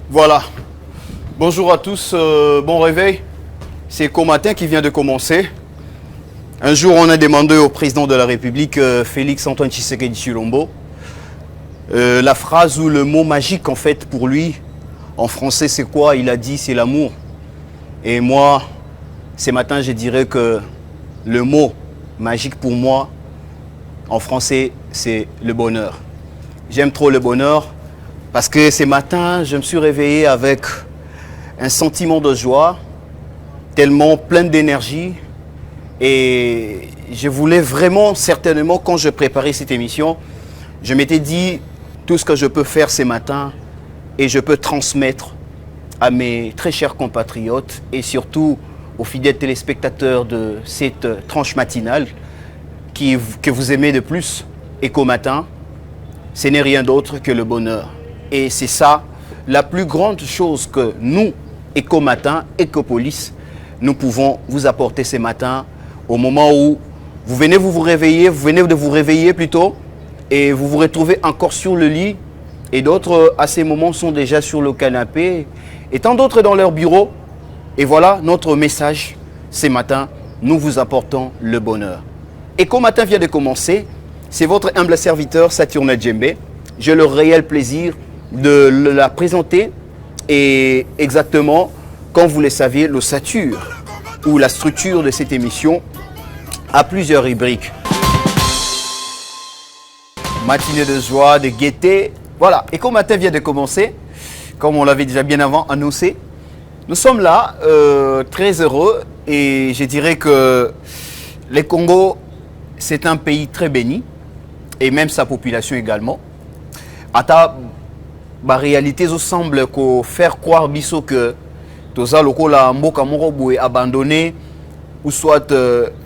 Voilà. Bonjour à tous, bon réveil. C'est Comatin qui vient de commencer. Un jour, on a demandé au président de la République, Félix Antoine Tshisekedi Tshilombo, la phrase ou le mot magique en fait pour lui, en français c'est quoi? Il a dit c'est l'amour. Et moi, ce matin, je dirais que le mot magique pour moi, en français, c'est le bonheur. J'aime trop le bonheur parce que ce matin, je me suis réveillé avec un sentiment de joie, tellement plein d'énergie. Et je voulais vraiment, certainement, quand je préparais cette émission, je m'étais dit tout ce que je peux faire ce matin et je peux transmettre à mes très chers compatriotes et surtout aux fidèles téléspectateurs de cette tranche matinale que vous aimez de plus, Éco Matin, ce n'est rien d'autre que le bonheur. Et c'est ça, la plus grande chose que nous, Éco Matin, Écopolis, nous pouvons vous apporter ce matin au moment où vous venez de vous réveiller plutôt, et vous vous retrouvez encore sur le lit, et d'autres à ces moments sont déjà sur le canapé, et tant d'autres dans leur bureau. Et voilà notre message ce matin, nous vous apportons le bonheur. Éco Matin vient de commencer, c'est votre humble serviteur Saturne Djembe. J'ai le réel plaisir de la présenter, et exactement, comme vous le saviez, l'ossature ou la structure de cette émission a plusieurs rubriques. Matinée de joie, de gaieté. Voilà, Éco Matin vient de commencer, comme on l'avait déjà bien avant annoncé. Nous sommes là, très heureux, et je dirais que le Congo, c'est un pays très béni, et même sa population également. La réalité semble faire croire biso que toza lokola mboka moko boye abandonné, ou soit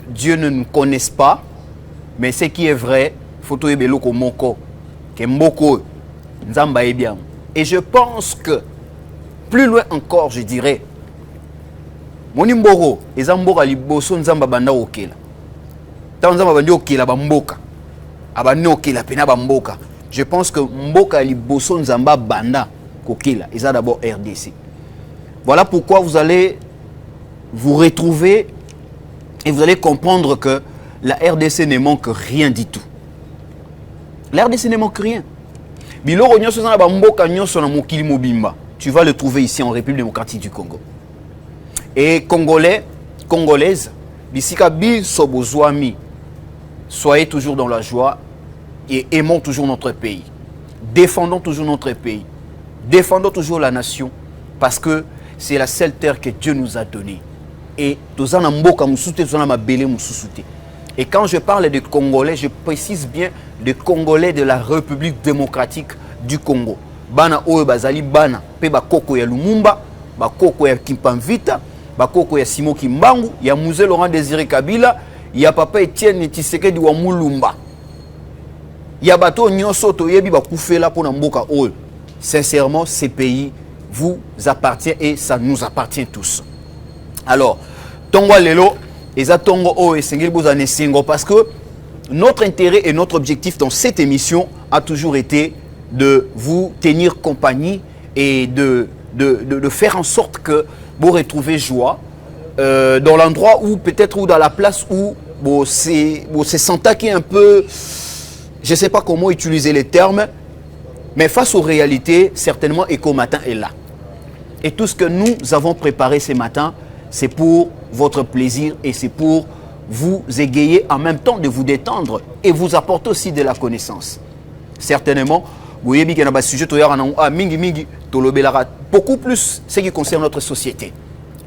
Dieu ne nous connaisse pas, mais ce qui est vrai, photo ebeloko moko ke mboko nzamba bien. Et je pense que plus loin encore, je dirais, moni mboko eza mboka liboso nzamba banda okela. Ta nzamba bandi okela ba mboka. Abandi okela pena ba mboka. Je pense que mboka liboso nzamba banda kokela eza d'abord RDC. Voilà pourquoi vous allez vous retrouver et vous allez comprendre que la RDC ne manque rien du tout. La RDC ne manque rien. Biloko nyonso na ba mboka nyonso na mokili mobimba. Tu vas le trouver ici en République démocratique du Congo. Et Congolais, Congolaises, bisika biso bozwami, soyez toujours dans la joie et aimons toujours notre pays. Défendons toujours notre pays. Défendons toujours la nation parce que c'est la seule terre que Dieu nous a donnée. Et et quand je parle de Congolais, je précise bien de Congolais de la République démocratique du Congo. Bana oyo bazali bana pe bakoko ya Lumumba, bakoko ya Kimpamvita, bakoko ya Simo Kimbangu, ya Mzee Laurent Désiré Kabila, ya Papa Etienne Tshisekedi wa Mulumba. Ya bato nyonso toyebi bakufela pona mboka oyo. Sincèrement, ces pays vous appartient et ça nous appartient tous. Alors, Tongo Lelo, Eza Tongo O et Sengel Bozane Singo, parce que notre intérêt et notre objectif dans cette émission a toujours été de vous tenir compagnie et de faire en sorte que vous retrouvez joie dans l'endroit où peut-être ou dans la place où vous se sentez un peu, je ne sais pas comment utiliser les termes, mais face aux réalités, certainement Éco Matin est là. Et tout ce que nous avons préparé ce matin, c'est pour votre plaisir et c'est pour vous égayer en même temps de vous détendre et vous apporter aussi de la connaissance. Certainement, vous voyez qu'il y a un sujet beaucoup plus ce qui concerne notre société.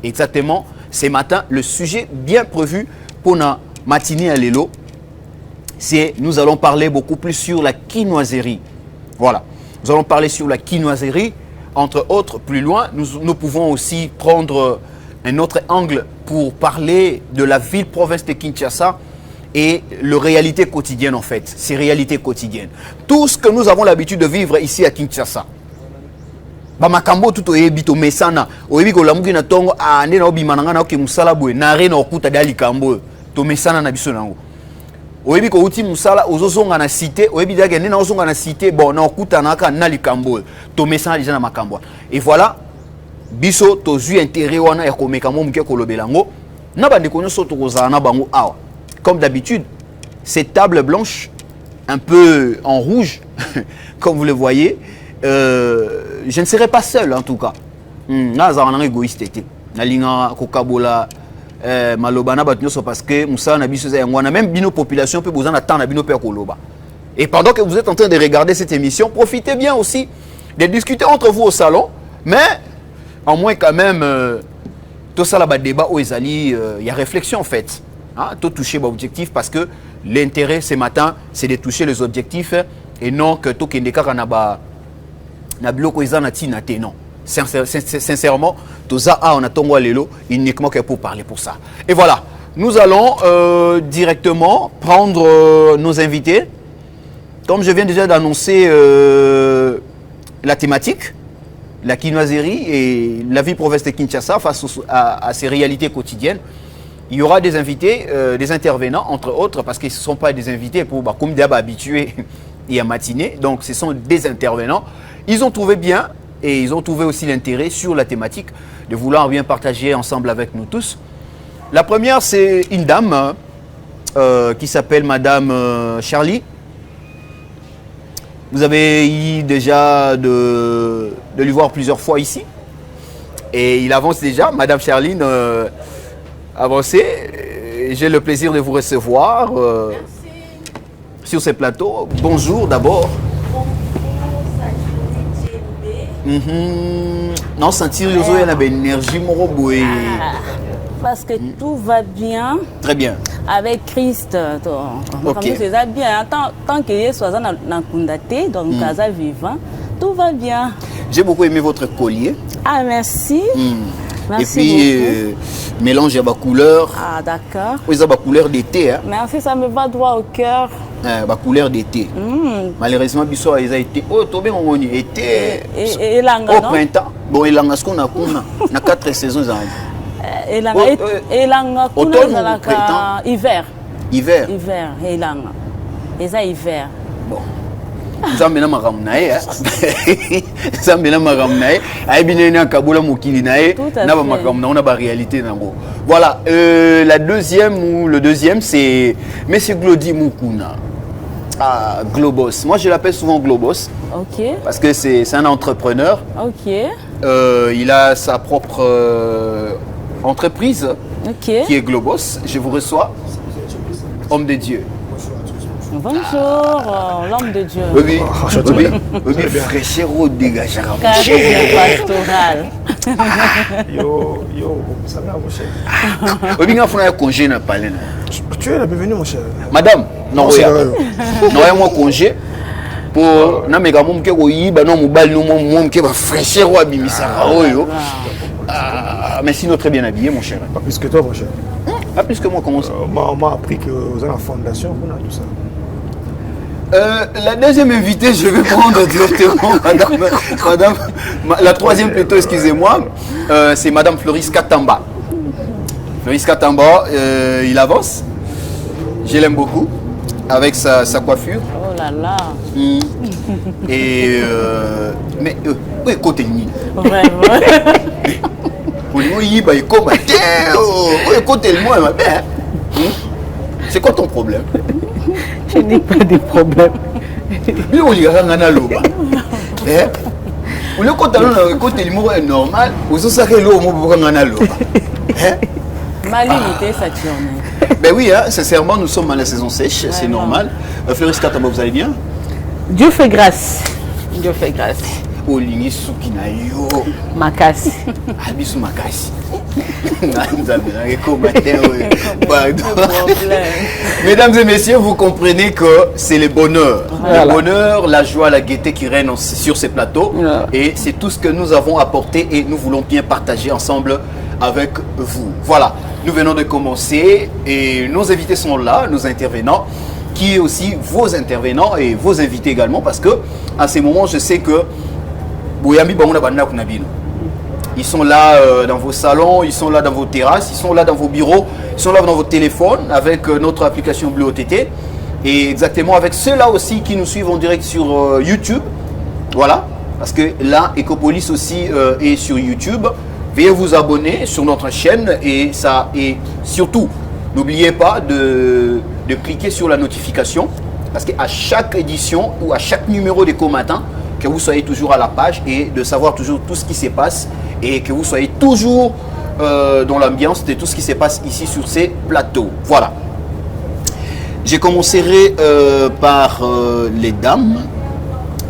Exactement, ce matin, le sujet bien prévu pour la matinée à l'élo, c'est nous allons parler beaucoup plus sur la quinoiserie. Voilà, nous allons parler sur la quinoiserie. Entre autres, plus loin, nous pouvons aussi prendre un autre angle pour parler de la ville-province de Kinshasa et la réalité quotidienne en fait, ces réalités quotidiennes. Tout ce que nous avons l'habitude de vivre ici à Kinshasa. Bamakambo tout oyebito mesana, oyebiko lamuki na tongo ane na obimananga na oke musala boy, na re na okuta dali kambo, to mesana na biso nango. oyebi ko uti musala ozozonga na cité oyebi dake nena ozonga na cité bon na okutanaka na likambo to mesana déjà na makambo et voilà biso tozui intérêt wana ya komeka mo muke kolobelango na bande konyo soto kozala na bango awa comme d'habitude cette table blanche un peu en rouge comme vous le voyez je ne serai pas seul en tout cas na za wana égoïste été na linga kokabola malobana batnyoso parce que Moussa na biso za yangwana même bino population peut besoin d'attendre bino pe koloba. Et pendant que vous êtes en train de regarder cette émission, profitez bien aussi de discuter entre vous au salon, mais en moins quand même tout ça là bas débat au ezali il y a réflexion en fait. Hein, tout toucher l'objectif parce que l'intérêt ce matin c'est de toucher les objectifs et non que tout kende kaka na ba na biloko ezana tina te non. Sincèrement, tout ça, on a ton lelo uniquement que pour parler pour ça. Et voilà, nous allons directement prendre nos invités. Comme je viens déjà d'annoncer la thématique, la quinoiserie et la vie province de Kinshasa face à ces réalités quotidiennes, il y aura des invités, des intervenants, entre autres, parce qu'ils ne sont pas des invités pour comme d'habitude habitués et à matinée. Donc, ce sont des intervenants. Ils ont trouvé bien. Et ils ont trouvé aussi l'intérêt sur la thématique de vouloir bien partager ensemble avec nous tous. La première, c'est une dame qui s'appelle Madame Charlie. Vous avez eu déjà de lui voir plusieurs fois ici. Et il avance déjà. Madame Charline, avancez. J'ai le plaisir de vous recevoir sur ce plateau. Bonjour d'abord. Non, sentir une énergie parce que tout va bien. Très bien. Avec Christ. Okay. C'est bien. Tant qu'il y a soit dans Kundate, donc Casa vivant, tout va bien. J'ai beaucoup aimé votre collier. Ah, merci. Merci. Et puis, mélange à ma couleur. Ah, d'accord. Oui, ça ma couleur d'été. Hein. Merci, ça me va droit au cœur. Ma couleur d'été. Malheureusement, Bissot, ils ont été. Oh, tout bien, on y était. Et l'anga, au printemps. Bon, et l'anga, ce qu'on a pour na 4 saisons. Et l'anga, automne ou printemps. Hiver. Hiver. Hiver, et l'anga. Et ça, hiver. Bon. Ça me l'a ramené. Ça me l'a ramené. Aïe, bien, il y a un kaboula mokili nae. Na ba makamna, on a ba réalité nango. Voilà. La deuxième ou le deuxième, c'est Monsieur Glody Mukuna. Ah, Globos. Moi, je l'appelle souvent Globos. Ok. Parce que c'est un entrepreneur. Ok. Il a sa propre entreprise qui est Globos. Je vous reçois. Homme de Dieu. Bonjour, l'homme de Dieu. Oui, fraîcheur au dégagement. Charisme pastoral. Ça va, mon cher. Oui, il faut un congé na palais. Tu es la bienvenue, mon cher. Madame, non, moi congé pour na mega mom ke ko yiba no mobile no mom ke ba fraîcheur wa bimisa oyo. Mais sinon très bien habillé, mon cher. Pas plus que toi, mon cher. Pas plus que moi, comment ça? On m'a appris que vous avez la fondation, on a tout ça. La deuxième invitée, je vais prendre directement madame, la troisième plutôt, excusez-moi, c'est Madame Floris Katamba. Floris Katamba, il avance. Je l'aime beaucoup, avec sa coiffure. Oh là là. Et mais écoute, vraiment. C'est quoi ton problème? Je n'ai pas de problème. Mais on y a un analogue. Le côté normal, vous savez l'eau pour un analogue. Ma limité Saturne. Ben oui, hein, sincèrement, nous sommes à la saison sèche, c'est normal. Floris Katamba, vous allez bien? Dieu fait grâce. Dieu fait grâce. Olingi Sukinayo. Makasi. Abisu Makasi. Mesdames et messieurs, vous comprenez que c'est le bonheur. Voilà. Le bonheur, la joie, la gaieté qui règne sur ces plateaux. Voilà. Et c'est tout ce que nous avons apporté et nous voulons bien partager ensemble avec vous. Voilà, nous venons de commencer et nos invités sont là, nos intervenants, qui est aussi vos intervenants et vos invités également, parce que à ces moments, je sais que ils sont là dans vos salons, ils sont là dans vos terrasses, ils sont là dans vos bureaux, ils sont là dans vos téléphones avec notre application Bleu OTT. Et exactement avec ceux-là aussi qui nous suivent en direct sur YouTube. Voilà. Parce que là, Ecopolis aussi est sur YouTube. Veuillez vous abonner sur notre chaîne et surtout, n'oubliez pas de cliquer sur la notification parce qu'à chaque édition ou à chaque numéro d'Eco Matin, que vous soyez toujours à la page et de savoir toujours tout ce qui se passe et que vous soyez toujours dans l'ambiance de tout ce qui se passe ici sur ces plateaux. Voilà. Je commencerai par les dames.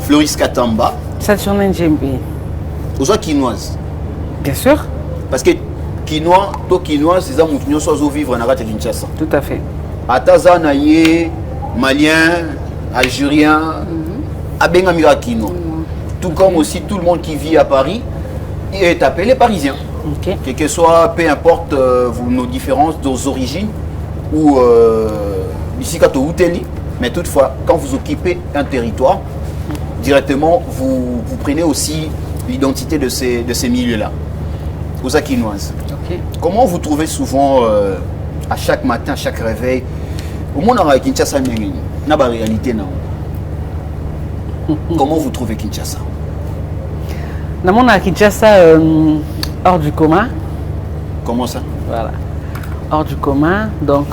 Floris Katamba. Saturnin Djembe. Aux quinoises. Bien sûr. Parce que quinoa, c'est ça qui soit vivre en Kinshasa. Tout à fait. Ataza naye, malien, algérien, abengamira quinoa. Tout comme aussi tout le monde qui vit à Paris est appelé parisien. Okay. Quel que soit, peu importe nos différences, nos origines ou ici quand vous mais toutefois, quand vous occupez un territoire, directement, vous prenez aussi l'identité de ces milieux-là. Aux Aquinoises. Okay. Comment vous trouvez souvent, à chaque matin, à chaque réveil, au monde à Kinshasa, n'a pas réalité, non? Comment vous trouvez Kinshasa? Dans mon à Kinshasa, hors du commun. Comment ça? Voilà. Hors du commun. Donc,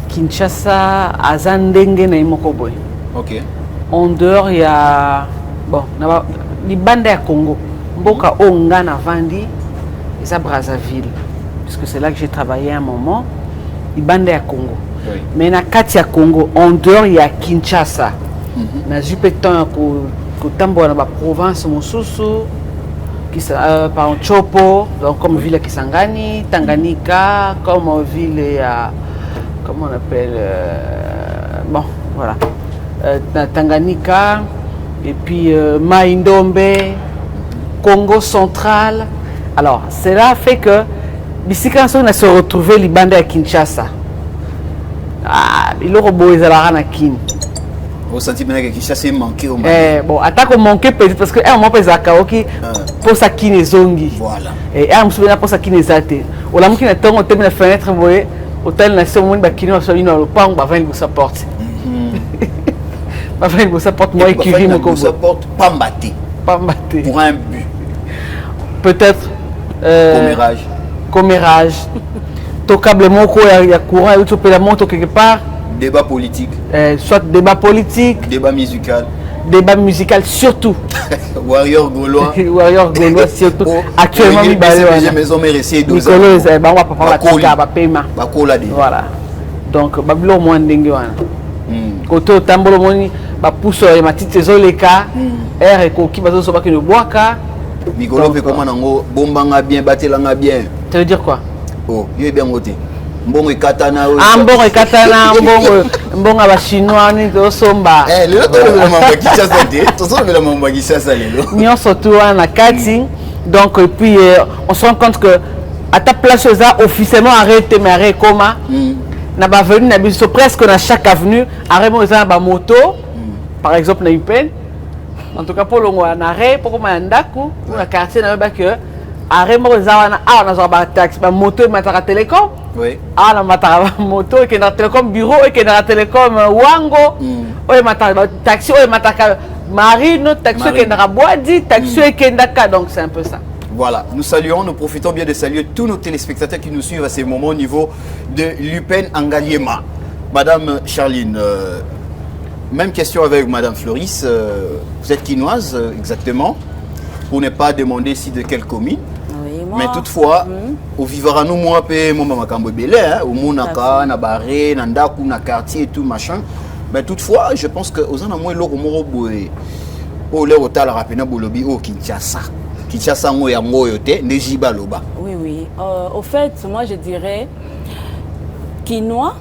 Kinshasa, à Zandenge, na Imokoboy. Ok. En dehors, il y a. Bon, les bandes à Congo. Mboka Onga na Vandi, et ça Brazzaville. Puisque c'est là que j'ai travaillé un moment. Les bandes à Congo. Oui. Mais na Katia Congo, en dehors, il y a Kinshasa. Na Jupetan, dans la province, Mosusu, par Chopo, donc comme ville Kisangani, Tanganyika, comme ville à. Comment on appelle bon, voilà. Tanganyika, et puis Maïndombe, Congo central. Alors, cela fait que Bissikanso a se retrouvé Libande à Kinshasa. Ah, il a rebeau à Kin. Vous sentez bien que Kinshasa est manqué au bon, attaque manqué peut-être parce que un moment Pezaka, ok, pour sa Kin Zongi. Voilà. Et un moment pour sa Kin Zate. Ou la mouki n'a pas été la fenêtre, vous voyez, hôtel nation, Bakino, soit une pas, on va venir vous porte. Ça porte moi écurie mon combo. Ça porte pas mbatté. Pas mbatté. Pour un but. Peut-être. Commérage. Commérage. Tocablement, il y a courant, il y a la montre quelque part. Débat politique. Soit débat politique. Débat musical. Débat musical surtout. Warrior Gaulois. Warrior Gaulois surtout. Actuellement, il y a maison mérissée. Nicolas, on va pas parler paiement. Voilà. Donc, Babylon, moi, n'engueule. Côté au tambolo moni ba pousse les matite zoleka air et koki bazo soba que le boaka Mikolo fait comment nango bombanga bien batelanga bien. Ça veut dire quoi? Oh, il est bien voté. Mbongo katana mbongo katana mbongo ba chinois ni to somba le to le mamba Kinshasa te to so le mamba Kinshasa lelo nyon surtout na kati donc et puis on se rend compte que à ta place ça officiellement arrêté mais arrêté comment na ba venu na biso presque dans chaque avenue arrêt mo za ba moto par exemple na Upen en tout cas pour longo na arrêt pour comme ndaku na quartier na ba que arrêt mo za na na zo ba taxi ba moto mataka télécom oui na mataka moto et que na télécom bureau et que na télécom wango o mataka taxi o mataka marine taxi que na boadi taxi que ndaka donc c'est un peu ça. Voilà, nous saluons, nous profitons bien de saluer tous nos téléspectateurs qui nous suivent à ce moment au niveau de l'Upen Angaliema. Madame Charline, même question avec Madame Floris. Vous êtes quinoise exactement, pour ne pas demander si de quelle commune. Oui, moi. Mais toutefois, au vivra nous moi pe mon makambo belé, au monaka, na barré, na ndaku, na quartier et tout machin. Mais toutefois, je pense que aux ana moi loko moro boé. Au le hotel rapena bolobi au Kinshasa. Kinshasa ngoya ngoyo te nejiba loba. Oui, oui. Au fait, moi je dirais quinoa,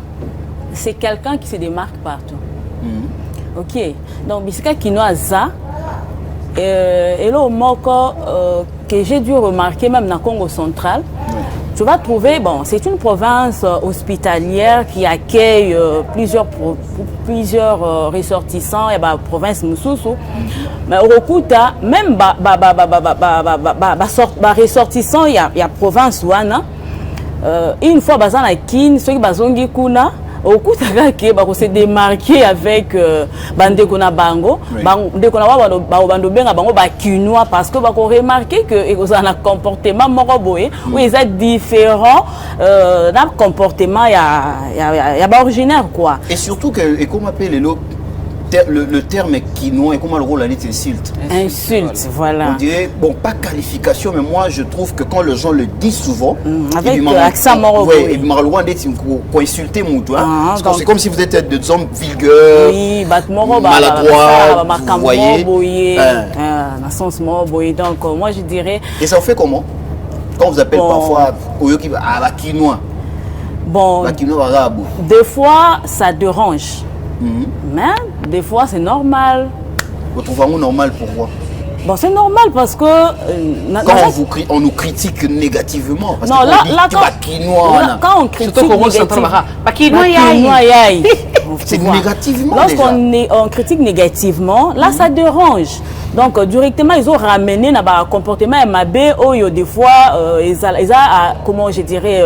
c'est quelqu'un qui se démarque partout. Ok. Donc, bisika quinoa za, et là au Moko, que j'ai dû remarquer même dans le Congo central, tu vas trouver, bon, c'est une province hospitalière qui accueille plusieurs ressortissants, et la province Moussoussou. Mais au Rokuta, même ressortissants, il y a province Wana. Une fois, bazan la kin, ceux qui bazongi kuna, au coup ça se démarquer avec bandeko na bango bandeko na bando benga bango ba quinois parce que ba ko remarquer que ils ont un comportement moko boye où ils sont différents dans comportement ya ba originaire quoi. Et surtout que et comment appeler le terme quinois et comment le rôle à insulte. Insulte, voilà. On dirait, bon, pas qualification, mais moi je trouve que quand les gens le disent souvent, avec l'accent moro. Ouais, et marois d'être pour insulter mon doigt. C'est comme si vous êtes des hommes vulgaires, oui, maladroits, vous voyez. Dans le sens moro. Donc, moi je dirais. Et ça vous fait comment? Quand vous appelez parfois quinois. Bon, des fois ça dérange. Mais des fois c'est normal. Vous trouvez normal pourquoi? Bon, c'est normal parce que quand on nous critique négativement parce non, quand on critique c'est négativement. Lorsqu'on critique négativement, là ça dérange. Donc directement ils ont ramené un comportement MAB où des fois ils a comment je dirais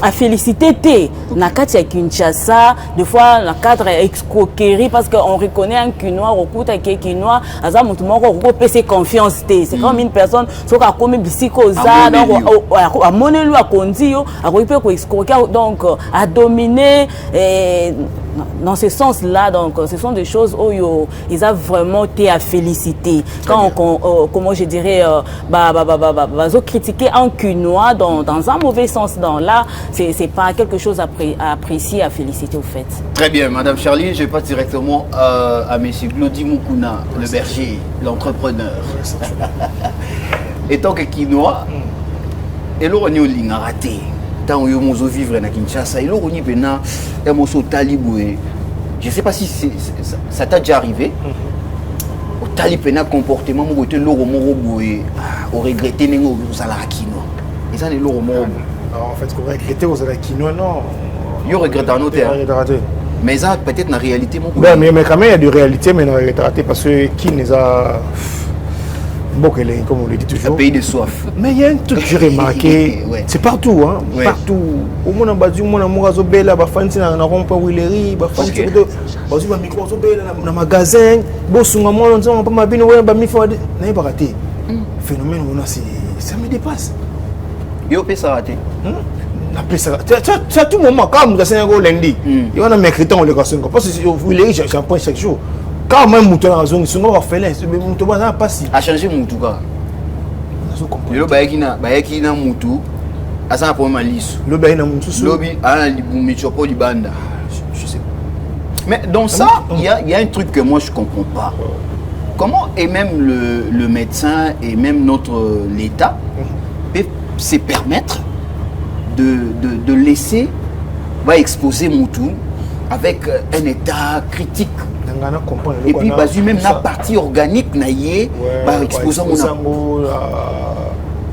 à féliciter na kati ya Kinshasa, des fois na cadre escroquerie parce qu'on reconnaît un quinois au coup ta quinois aza mutu moko ko pese confiance c'est comme une personne so ka komi bisiko za donc a monelu a kondi yo a ko peut ko escroquer donc à dominer dans ce sens-là, donc ce sont des choses où ils ont vraiment été à féliciter. Quand comment je dirais, critiquer un quinois dans un mauvais sens, là, c'est pas quelque chose à apprécier, à féliciter au fait. Très bien, Madame Charlie, je passe directement à Monsieur Glody Mukuna, le berger, l'entrepreneur. Et tant que quinois, et l'on est au raté. Tant que vous vivre à Kinshasa, il y a je ne sais pas si ça t'a déjà arrivé. Au talibé comportement, au regretté aux alakino. Et ça, les lourds en fait, qu'on regrettait aux alakino, non. Il regrette un autre. Mais ça, peut-être la réalité. Mais quand même, il y a de réalité, mais on a raté parce que qui nous a. Bon, comme on le dit toujours. Un pays de soif. Mais il y a un truc que j'ai remarqué, c'est partout, hein, partout. Au monde en bas du monde, on a Zobela, Bafanti, on a rompu Willery, Bafanti, on a micro Zobela, on a magasin, Bossou, on a pas ma bine, on a pas mis fort, n'a pas raté. Phénomène, on a ça me dépasse. Il peut ça rater. C'est à tout moment, quand on a un lundi, il y a un mercredi, on le casse, parce que Willery, j'en prends chaque jour. Quand même mouton dans la zone, ils sont orphelins. Mouton n'a pas si. A changé mouton quoi. Le baïkina mouton. A ça pour ma liste. Le baïkina mouton. Lobby a libumichopo libanda. Je sais. Mais dans ça, il y a un truc que moi je comprends pas. Comment et même le médecin et même notre l'État peut se permettre de laisser exposer mouton avec un état critique. Et puis même la partie organique exposant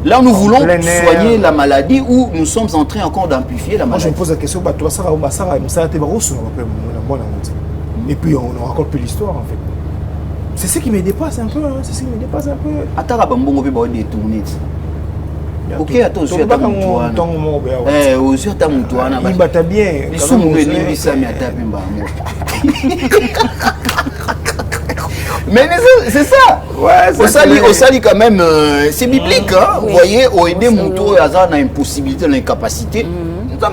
là nous voulons soigner la maladie ou nous sommes en train encore d'amplifier la maladie. Moi je me pose la question et puis on raconte plus l'histoire en fait. C'est ce qui me dépasse un peu, c'est ce qui me dépasse un peu. Ok, attention, il bat bien. Mais c'est ça. Au sali quand même, c'est biblique. Hein? Vous voyez, au aider mon tour, il y a une impossibilité, une incapacité. On va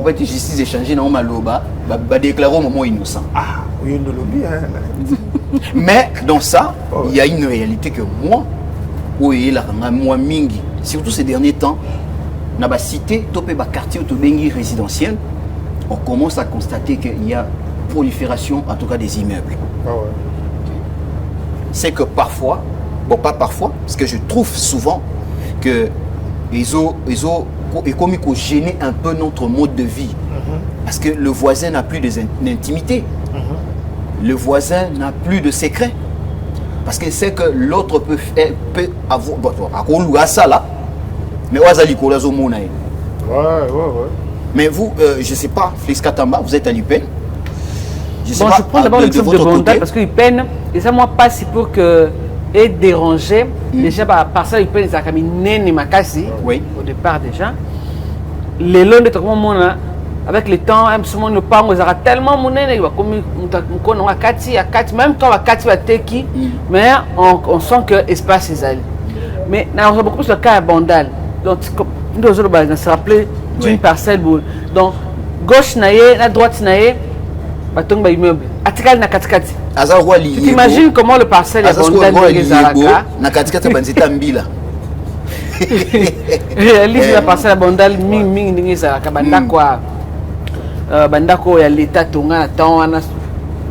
pas être justice échangée dans Maloba, va déclarer au moment innocent. Ah, oui, de lobby. Mais dans ça, il y a une réalité que moi, moi mingi, surtout ces derniers temps, dans la cité, dans le quartier résidentiel, on commence à constater qu'il y a prolifération, en tout cas des immeubles. Ah ouais. C'est que parfois, bon pas parfois, parce que je trouve souvent que ils ont comme il gêner un peu notre mode de vie. Parce que le voisin n'a plus d'intimité. Le voisin n'a plus de secret. Parce qu'il sait que l'autre peut avoir ça là. Mais ouais. Mais vous, je ne sais pas, Félix Katamba, vous êtes à l'UPEN. Bon, je prends d'abord l'exemple de Bondal parce qu'il peine, et ça, moi, pas si pour que est dérangé. Déjà, par ça, il peine les acamines et makasi. Oui. Au départ, déjà. Les longs de tout avec le temps, souvent, le pas, on aura tellement mon nez, comme on a Kati, même quand on a Kati, va teki, mais on sent que l'espace est allé. Mais on a beaucoup plus le cas à Bondal. Donc, nous devons se rappeler d'une parcelle. Donc, gauche, la droite, baton immeuble. Atikal na katikati. Tu t'imagines comment le parcelle est Bondal na katikati banzita mbila. Réalise la parcelle à Bondal ming ezalaka bandako ya l'état tonga temps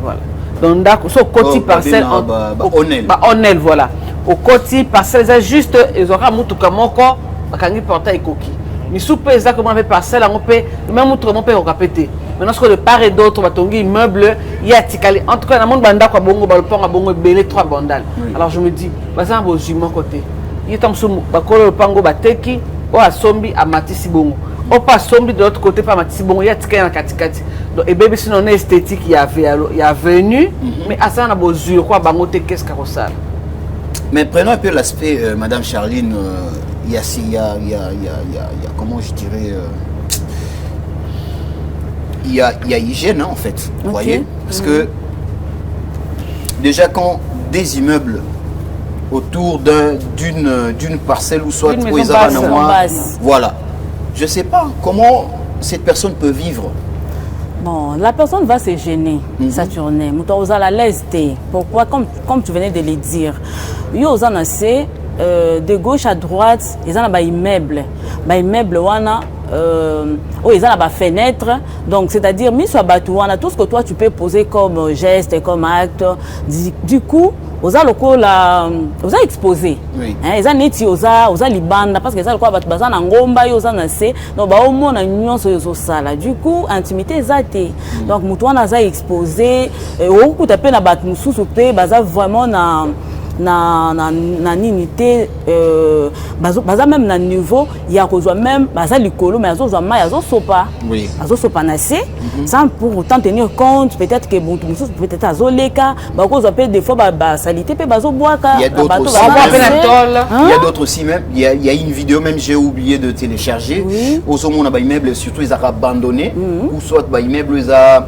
voilà. Donc ndako so côté parcelle honnête voilà. Au côté parcelle c'est juste ezora mutuka moko bakangi portail koki. Mais sous pesa comment avec parcelle on peut même mutuka mon peut répéter. Maintenant ce que de part et d'autre batongi immeuble y a tikali en tout cas dans monde bandako bongo balpon bongo belé 3 Bondal. Alors je me dis baza bo jument côté. Il est en sous bakolo pango bateki o asombi amatisi bongo. On passe sombi de l'autre côté par Matisse bon il y a tika na katikati donc et bébé sinon esthétique il y a venu mais à ça on a besoin quoi bangote qu'est-ce qu'on ça. Mais prenons un peu l'aspect madame Charline il y a comment je dirais il y a hygiène hein, en fait vous voyez parce que déjà quand des immeubles autour d'une parcelle ou soit voilà. Je ne sais pas comment cette personne peut vivre. Bon, la personne va se gêner, Saturnin. Vous à l'aise. Pourquoi? Comme tu venais de le dire, il y a de gauche à droite, il y a des immeubles. Des immeubles, ils ont des fenêtres. Donc, c'est-à-dire, tout ce que toi tu peux poser comme geste, comme acte. Du coup, vous avez exposé. Ils ont neti, vous avez libanda parce que vous avez bazan ngomba, vous avez nase. Donc ba au moins na union sur sala. Du coup, intimité ezate. Donc mutuana za exposé. Au coup tapé na bat mususu pe baza vraiment na unité baza même na niveau ya kozwa même baza likolo mais azo zama azo sopa nasé sans pour autant tenir compte peut-être que bon peut-être azo leka ba kozwa pe des fois ba salité pe bazo boaka il y a d'autres aussi même il y a une vidéo même j'ai oublié de télécharger au sommet ba immeuble surtout ils ont abandonné ou soit ba immeuble ils a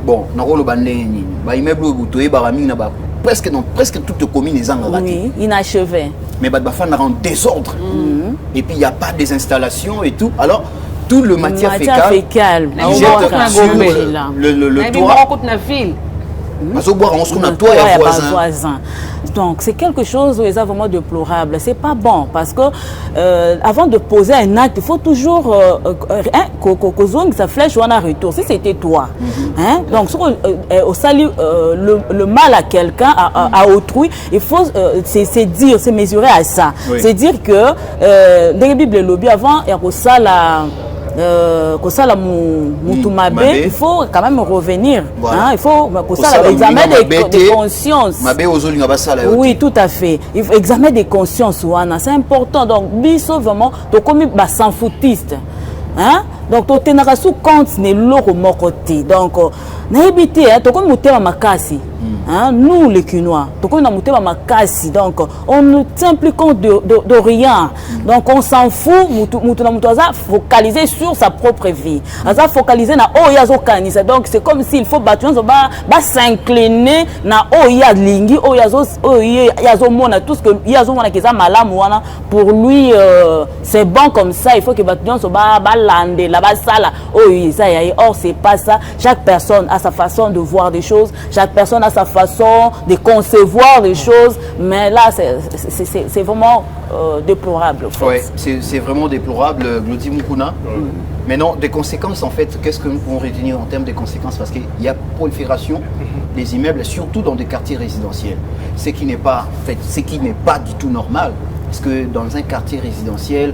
bon na rolo bandeni ba immeuble butoye ba ramina ba presque toutes les communes les ont raté. Inachevé. Mais Badbafan est en désordre. Et puis il n'y a pas des installations et tout. Alors, tout le matière fécale, il jette sur le toit. Donc c'est quelque chose où ils sont vraiment déplorable. C'est pas bon parce que avant de poser un acte, il faut toujours que sa flèche ou un retour. Si c'était toi, donc au salut le mal à quelqu'un, à autrui, il faut c'est mesurer à ça. C'est dire que dans la Bible lobby avant il y a ça la il faut quand même revenir. Il faut examen de conscience. Oui, tout à fait. Il faut examen de conscience. C'est important. Donc, biso vraiment, tu comme sans foutiste. Donc, tu tenras sous compte ne l'eau mon côté. Donc, n'habitez, tu comme mouté ma casse. Nous les Quinois, donc on ne tient plus compte de rien. Donc on s'en fout, focaliser sur sa propre vie. Focaliser na yazo kanisa. Donc c'est comme s'il faut s'incliner na lingi yazo mona tout ce que yazo mona keza malamu wana pour lui c'est bon comme ça. Il faut que batuan so lande la sala or c'est pas ça. Chaque personne a sa façon de voir des choses. Chaque personne a sa façon de concevoir les choses, mais là c'est vraiment déplorable. En fait. Ouais, c'est vraiment déplorable, Glody Mukuna. Maintenant, des conséquences en fait, qu'est-ce que nous pouvons retenir en termes de conséquences? Parce qu'il y a prolifération des immeubles, surtout dans des quartiers résidentiels. Ce qui n'est pas du tout normal, parce que dans un quartier résidentiel,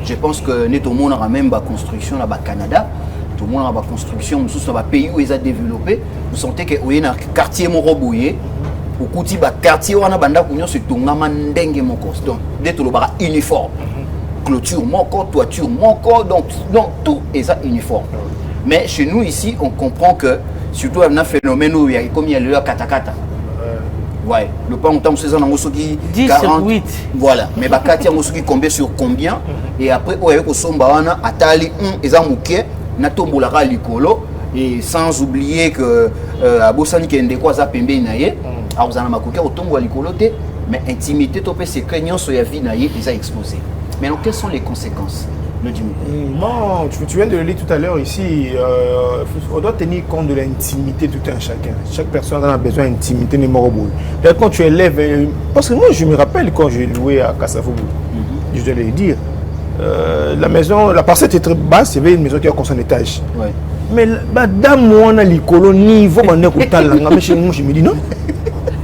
je pense que tout le monde aura même la construction là-bas au Canada. Tout le monde a la construction, nous sommes dans le pays où ils ont développé. Vous sentez que vous avez un quartier morobouillé, au côté quartier où on a banda kunyo c'est tout ngamandengue moko. Donc dès tout le bar uniforme, clôture moko, toiture moko, donc tout est ça uniforme. Mais chez nous ici, on comprend que surtout un phénomène où il y a comme il y a le katakata. Ouais, le pan on tombe sur un morceau qui 10 sur 8. Voilà, mais bakati un morceau qui combien sur combien et après on a somba wana atali ezamouké na tombolaka likolo et sans oublier que abosani kende kwa za pembe naye azana makoki otombo likolo te mais intimité topé secret nyonso ya vie naye déjà exposé. Maintenant quelles sont les conséquences? Bon, tu viens de le lire tout à l'heure ici, on doit tenir compte de l'intimité de tout un chacun. Chaque personne a besoin d'intimité, d'ailleurs, quand tu élèves, parce que moi je me rappelle quand j'ai loué à Kassafoubou, je dois le dire, la maison, la parcelle était très basse, il y avait une maison qui a construit un étage. Ouais. Mais madame, on a l'écolo niveau, je me dis non.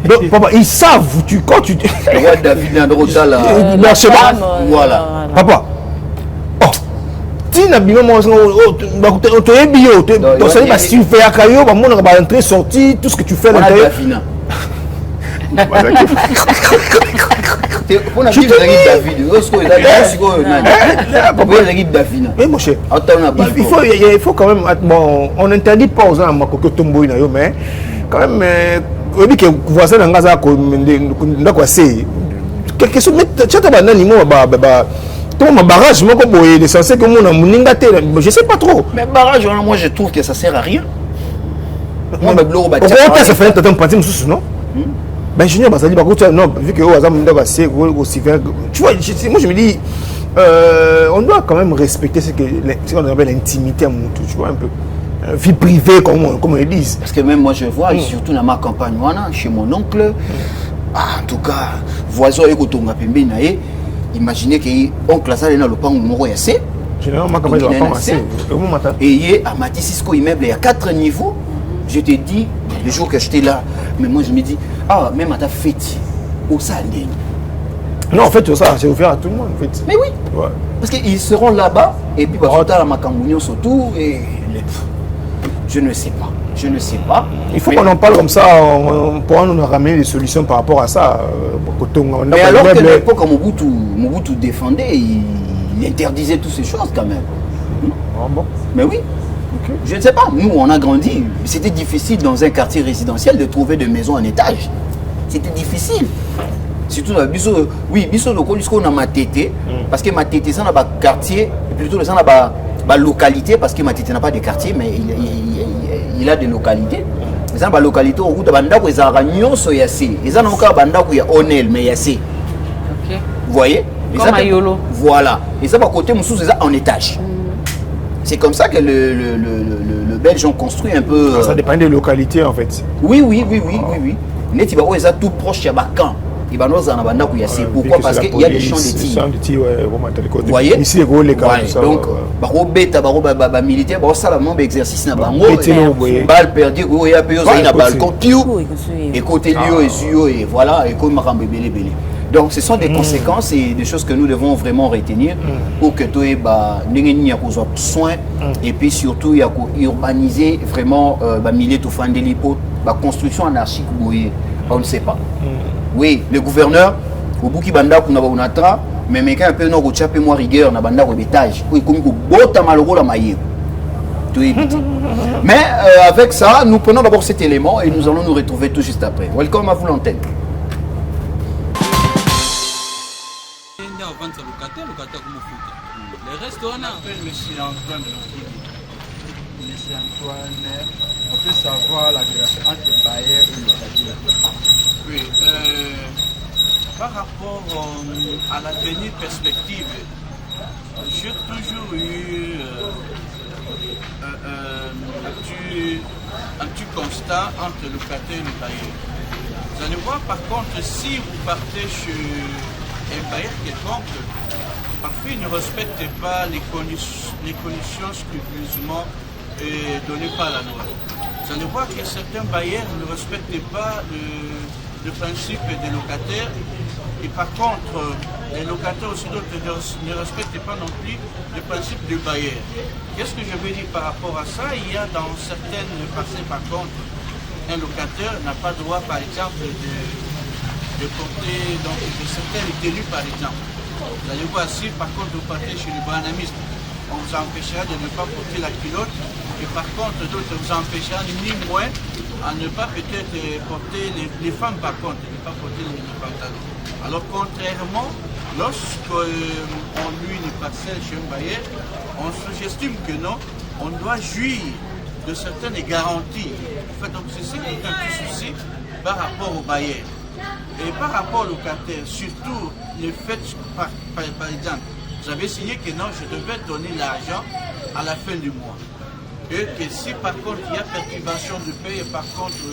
Donc, papa, ils savent, quand tu... Le roi David a un droit là. Voilà. Papa. Si na bino mo to ebio to ça va si faire akayo ba mona ba entrer sortir tout ce que tu fais à l'intérieur. Il faut quand même bon, on n'interdit pas aux gens makoko tomboy na yo mais quand même on dit que voisin na ngaza ko ndako assez quelque chose mais tu as ba nani mo ba mon barrage, je censé que mon je sais pas trop. Mais barrage, moi je trouve que ça sert à rien. Moi, ça fait un parti, non? Ben, je non, vu que tu vois, moi je me dis, on doit quand même respecter ce qu'on appelle l'intimité à mon tour, tu vois, un peu. Vie privée, comme ils disent. Parce que même moi je vois, surtout dans ma campagne, chez mon oncle, en tout cas, voisin et Kotonga Pembe Nae. Imaginez que on classe dans le pan moro yassé. Généralement quand je pas assez. Et hier à Mati Cisco immeuble il y a 4 niveaux. Je te dis le jour que j'étais là, mais moi je me dis même à ta fête au salé. Non en fait ça c'est ouvert à tout le monde en fait. Mais oui. Ouais. Parce qu'ils seront là-bas et puis bah la Makambounion surtout et je ne sais pas. Je ne sais pas. Il faut qu'on en parle comme ça, on pourra nous ramener des solutions par rapport à ça. Mais alors que l'époque Mobutu défendait, il interdisait toutes ces choses quand même. Ah bon? Mais oui. Okay. Je ne sais pas, nous on a grandi, c'était difficile dans un quartier résidentiel de trouver des maisons en étage. C'était difficile. Surtout dans Bisso, oui, Bisso on a Matete, parce que Matete c'est un quartier, plutôt c'est une localité, parce que Matete n'a pas de quartier, mais il a des localités. Les gens localité au bout de bandako ils ont so yassé. Ils ont encore bandako il y a Onel mais yassé. OK. Vous voyez? Comme à Yolo. Voilà. Et ça va côté Moussou c'est en étage. C'est comme ça que le Belge ont construit un peu. Ça dépend des localités en fait. Oui. Net il va où ils tout proche de Bakan. Il va nous en bandako yassé. Pourquoi? Parce qu'il y a des champs de tir. Vous voyez? Ici les gars. Donc baro beta baro ba militaire baro sala mon exercice na bango balle perdu ko ya pe yo na balcon piou et côté lieu et sur et voilà et comme makambe belé. Donc ce sont des conséquences et des choses que nous devons vraiment retenir pour que toi ba ndengeni ya kozwa soin et puis surtout ya ko urbaniser vraiment ba milieu to fandeli po ba construction anarchique boye on ne sait pas. Oui, le gouverneur au bout qui banda kuna ba unatra mais quand un peu non rechaper moi rigueur na banda ko étage pour comme ko bota maloro la maille tout éviter. Mais avec ça nous prenons d'abord cet élément et nous allons nous retrouver tout juste après. Welcome à vous l'antenne. Le reste on appelle monsieur Antoine. Monsieur Antoine, on peut savoir la relation entre le bailleur et le locataire. Oui, par rapport à l'avenir perspective, j'ai toujours eu un petit constat entre le locataire et le bailleur. Vous allez voir par contre, si vous partez chez un bailleur quelconque, parfois il ne respecte pas les conditions scrupuleusement données par la loi. Vous allez voir que certains bailleurs ne respectent pas le principe des locataires et par contre les locataires aussi d'autres ne respectent pas non plus le principe du bailleur. Qu'est-ce que je veux dire par rapport à ça? Il y a dans certaines parcelles par contre un locataire n'a pas droit par exemple de porter donc de certaines tenues par exemple. Vous allez voir si par contre vous partez chez le banamisme, on vous empêchera de ne pas porter la culotte, et par contre d'autres vous empêchera ni moins à ne pas peut-être porter, les femmes par contre, ne pas porter les pantalons. Alors contrairement, lorsqu'on loue une parcelle chez un bailleur, on sous-estime que non, on doit jouir de certaines garanties. En fait, donc c'est ça qui est un petit souci par rapport au bailleur. Et par rapport au locataire, surtout le fait, par exemple, vous avez signé que non, je devais donner l'argent à la fin du mois. Et que si par contre il y a perturbation de paye, par contre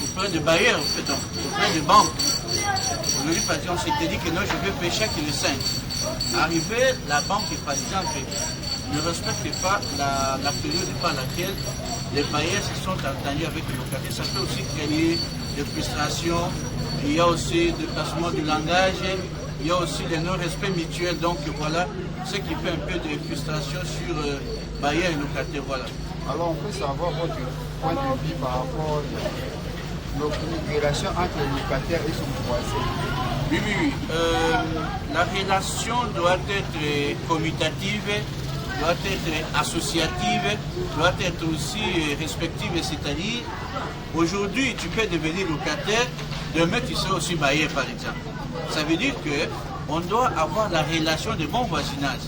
auprès de bailleurs, auprès de banques, aujourd'hui par exemple, on s'était dit que non, je vais payer chaque le 5. Arrivé, la banque par exemple ne respecte pas la période par laquelle les bailleurs se sont entendus avec les locataires. Ça peut aussi créer des frustrations, il y a aussi des placements du langage, il y a aussi le non-respect mutuel. Donc voilà, ce qui fait un peu de frustration sur bailleurs et locataires. Voilà. Alors on peut savoir votre point de vue par rapport aux relations entre le locataire et son voisin. Oui. La relation doit être commutative, doit être associative, doit être aussi respective, c'est-à-dire aujourd'hui tu peux devenir locataire, demain tu seras aussi bailleur par exemple. Ça veut dire qu'on doit avoir la relation de bon voisinage.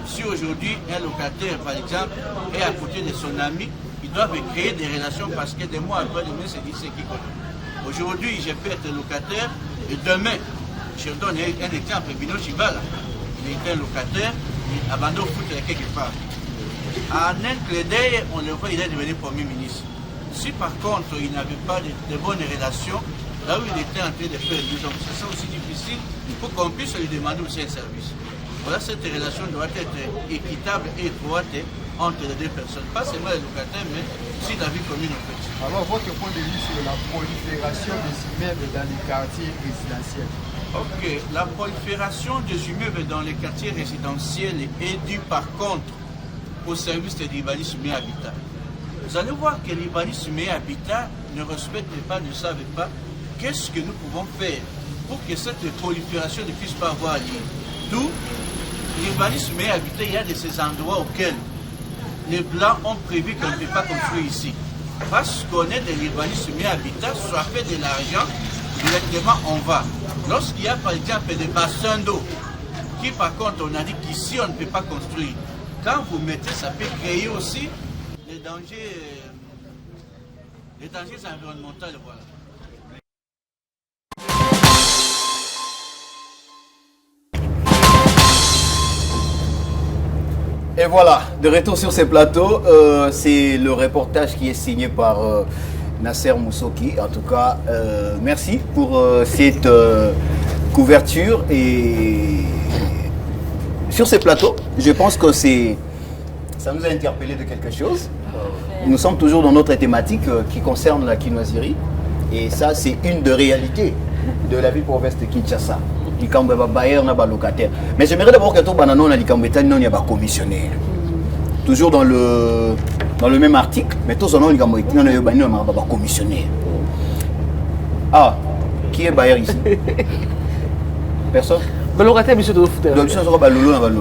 Si aujourd'hui un locataire par exemple est à côté de son ami, ils doivent créer des relations parce que des mois après demain c'est qui connaît. Aujourd'hui je peux être locataire et demain, je donne un exemple, Bino Chibala, il était un locataire, il abandonne foot quelque part. En un clin d'œil, on le voit, il est devenu Premier ministre. Si par contre il n'avait pas de bonnes relations, là où il était en train de faire du donc c'est ça aussi difficile pour qu'on puisse lui demander aussi un service. Voilà, cette relation doit être équitable et étroite entre les deux personnes, pas seulement les locataires, mais aussi la vie commune en fait. Alors votre point de vue sur la prolifération des immeubles dans les quartiers résidentiels? Ok, la prolifération des immeubles dans les quartiers résidentiels est due par contre au service de l'urbanisme et habitat. Vous allez voir que l'urbanisme et habitat ne respectent pas, ne savent pas qu'est-ce que nous pouvons faire pour que cette prolifération ne puisse pas avoir lieu. D'où l'urbanisme et habitat, il y a de ces endroits auxquels les Blancs ont prévu qu'on ne peut pas construire ici. Parce qu'on est de l'urbanisme et habitat, soit fait de l'argent, directement on va. Lorsqu'il y a par exemple des bassins d'eau, qui par contre on a dit qu'ici on ne peut pas construire, quand vous mettez, ça peut créer aussi les dangers environnementaux. Voilà. Et voilà, de retour sur ces plateaux, c'est le reportage qui est signé par Nasser Moussoki. En tout cas, merci pour cette couverture. Et sur ces plateaux, je pense que ça nous a interpellé de quelque chose. Nous sommes toujours dans notre thématique qui concerne la quinoiserie. Et ça, c'est une des réalités de la ville-province de Kinshasa. Locataire. Mais j'aimerais d'abord que tout bananon a un commissionnaire. Toujours dans le même article, mais tout son nom il a commissionnaire. Ah, qui est bailleur ici? Personne? Le locataire, monsieur de foot. Donc ça sera Lolo.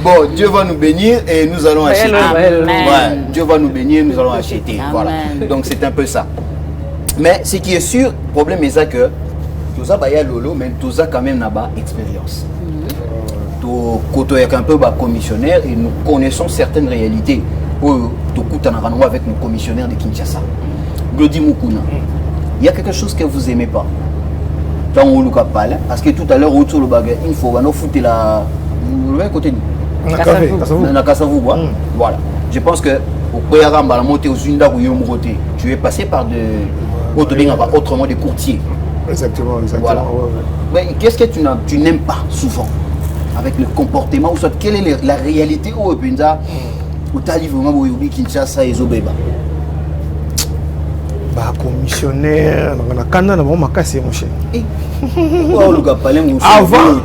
Bon, Dieu va nous bénir et nous allons acheter. Ouais, Dieu va nous bénir, nous allons acheter. Voilà. Donc c'est un peu ça. Mais ce qui est sûr, le problème est que tout ça, il y a Lolo, mais tout ça quand même n'a pas expérience. Quand on est un peu commissionnaire et nous connaissons certaines réalités. Avec nos commissionnaires de Kinshasa. Glody Mukuna, il y a quelque chose que vous n'aimez pas. Parce que tout à l'heure, autour du bagage, il faut foutre la. Vous le côté voilà. Je pense que tu es passé par autrement des courtiers. Exactement. Voilà. Ouais. Qu'est-ce que tu n'aimes pas souvent avec le comportement ou soit quelle est la réalité au Penza où tu as dit vraiment où Kinshasa et Zobeba? Commissionnaire, on a canne dans ma casse mon cher. Avant.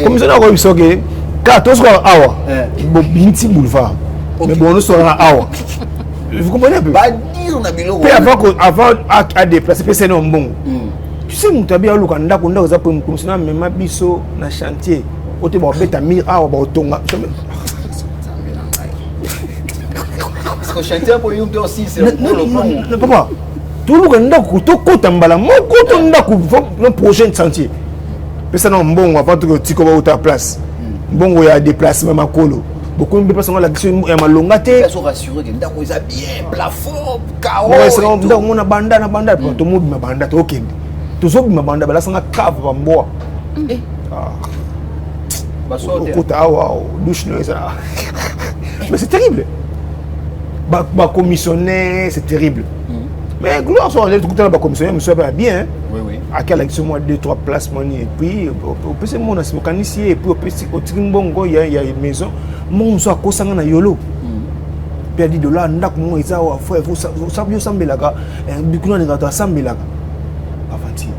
Commissionnaire ko bisoge 14 quoi awa. Binti boulevard. Mais bon nous sommes awa. Vous comprenez un peu? Bah dire on a bilo. Avant à déplacer c'est non bon. Tu sais, Moutabi a lu quand on a osé pour me commissionner même biso na chantier. Au te bête à mire ah au tonga. Parce que chantier pour you aussi c'est le papa. Tout le monde a coûté kotambala mon coton n'a coûté le prochain chantier. Personne n'a bon avant que tu commences à ta place. Bon il y a déplacement ma colo. Beaucoup de personnes la question est malongate. Ils sont rassurés que ndako est bien plafond chaos. Ouais, c'est donc on a banda tout le monde m'a banda OK. Tout ça m'a banda là ça na cave bamboa. Ah. Douche, mais c'est terrible. Bah commissionnaire, c'est terrible. Mais gloire soit allé tout le temps commissionnaire, monsieur va bien. Oui oui. À quel action moi 2-3 places money et puis au PC mon c'est mécanicien et puis au PC au Trimbongo il y a une maison. Mon soit kosanga na yolo. Puis dit de là ndako mo isa wa frère vous savez sambelaka bikuna ngata sambelaka. Avanti.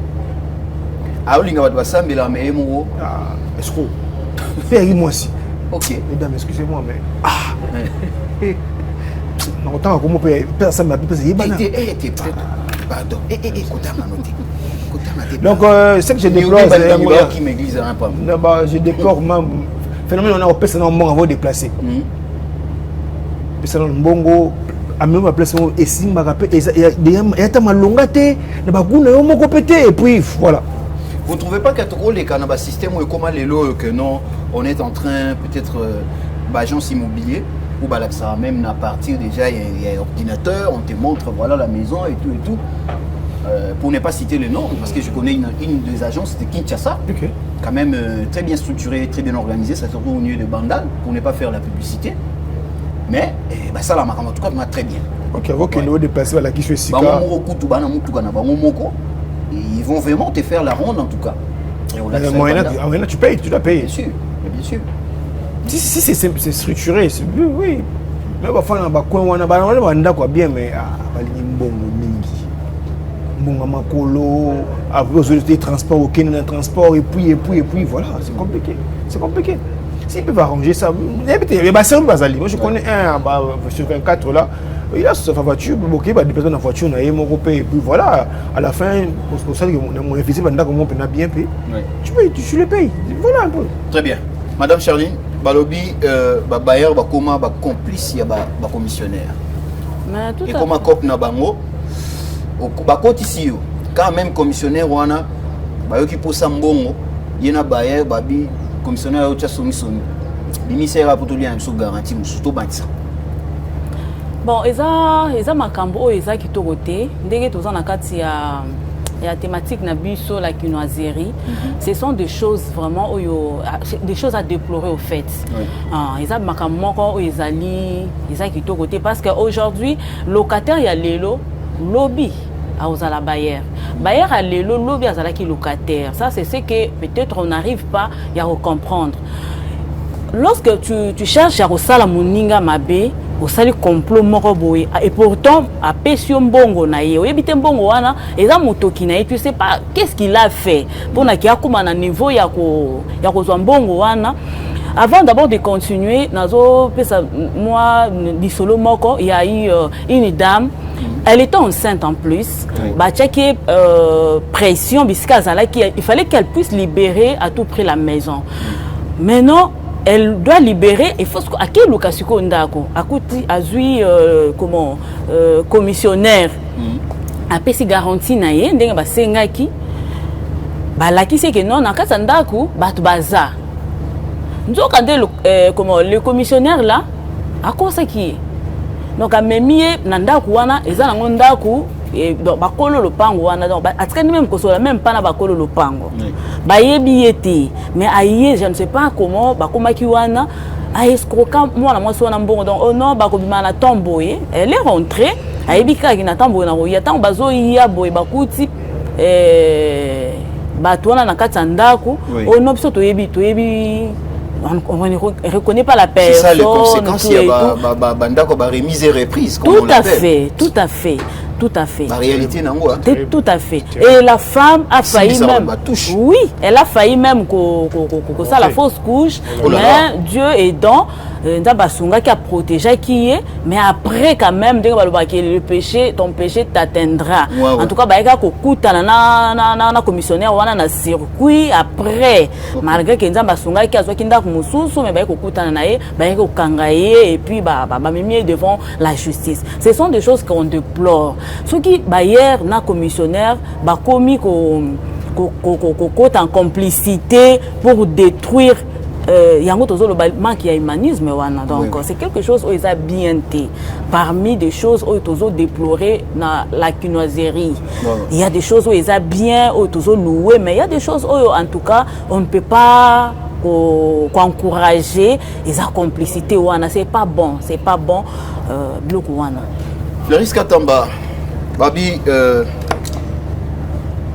Ah olinga ba sambela mais mo. Ah, est-ce que paye-moi aussi. Ok. Mesdames, excusez-moi, mais. Ah! Non, autant comment personne m'a dit que c'est Ibana. Pardon. Donc, ce que je déplore, c'est qui m'église un peu. Je déplore, phénomène, on a personne en bon à vous déplacer. Personne en bongo, à même ma place, et si ma rappelle, il y a ma longate, il y a mon pété, et puis voilà. Vous ne trouvez pas qu'il y a trop les canaux système ou comment les lots que non, on est en train peut-être d'agence immobilier ou bah là ça même à partir déjà il y a un ordinateur, on te montre voilà la maison et tout. Pour ne pas citer les noms, parce que je connais une des agences de Kinshasa, quand même très bien structurée, très bien organisée, ça se trouve au milieu de Bandal pour ne pas faire la publicité. Mais bah ça la marque en tout cas très bien. Ok, ok, nous déplacer voilà qui fait si ils vont vraiment te faire la ronde en tout cas. Et tu payes, tu dois payer. Bien sûr, bien sûr. Si c'est structuré, c'est oui. Mais parfois on a coin on a quoi bien mais bon makolo après les transports au Kenya transport et puis voilà, c'est compliqué. C'est compliqué. S'ils peuvent arranger ça, moi je connais un sur 24 là. Il a sa voiture, il va déplacer dans la voiture, et puis voilà, à la fin, pour ça que mon investi, comment on peut bien payer. Tu le payes. Voilà un peu. Très bien. Madame Charline, Balobi, Bayer, comment complice, il y a commissionnaire. Et comment cop na bango, bakoti ici, quand même commissionnaire, on a, qui pose un bon, il y a Bayer, Babi, commissionnaire, il y a soumis. Ministère pour tout le monde, garantie, surtout ça. Bon, eza makambo eza kitoko te ndenge toza na kati ya thématique na biso la kinoiserie. Ce sont des choses vraiment des choses à déplorer au fait. Eza makambo moko eza kitoko te parce que aujourd'hui locataire ya lelo lobby à la Bayer. Bayer à lelo lobby à la qui locataire. Ça c'est ce que peut-être on n'arrive pas à comprendre. Lorsque tu cherches à resala moninga mabe au sali complot moko boye et pourtant à pession bongo na ye oyebite bongo wana eza motoki na ye tu sais pas qu'est-ce qu'il a fait pour na kia kuma na niveau ya ko zwa bongo wana. Avant d'abord de continuer nazo pesa moi di solo moko il y a eu une dame, elle était enceinte en plus, bah checker pression bisika zala qui il fallait qu'elle puisse libérer à tout prix la maison. Maintenant elle doit libérer il faut à quel location ndako akuti azui comment commissionnaire a pesi garantie na ye ndenge basengaki balaki c'est que non na kasa ndako batu baza nzoka nde comment le commissionnaire là a cosa qui donc a memie na ndako wana eza nango ndako et donc bakolo lopango wana donc atikani même kosola même pas na bakolo lopango bayebi yete mais aye je ne sais pas comment bakomaki wana a escroquer moi na mwasi wana mbongo donc oh non bakobima na tomboye elle est rentrée ayebi kaki na tomboye na roya tant bazo ya boye bakuti bato wana na kati ndako oh non biso toyebi on ne reconnaît pas la personne. C'est ça les conséquences, il y a bandako ba remise et reprise comme on l'appelle. Tout à fait. La réalité nango. Tout à fait. Et la femme a failli même. Oui, elle a failli même que ça la fausse couche. Mais Dieu aidant, Basunga qui a protégé qui est, mais après quand même le péché, ton péché t'atteindra. En tout cas, baïka kokuta na commissionnaire wana na circuit après malgré que Basunga qui a soit kinda mususu mais baïka kokuta na ye, baïka kangaye et puis mimi devant la justice. Ce sont des choses qu'on déplore. Ce qui bailleur na commissionnaire ba commis en complicité pour détruire yango tozo le manque ya humanisme wana donc c'est quelque chose où ils a bien été parmi des choses où tozo déplorer na la quinoiserie il y a des choses où ils a bien où tozo louer mais il y a des choses où en tout cas on ne peut pas encourager les complicité wana c'est pas bon bloc wana le risque atamba babi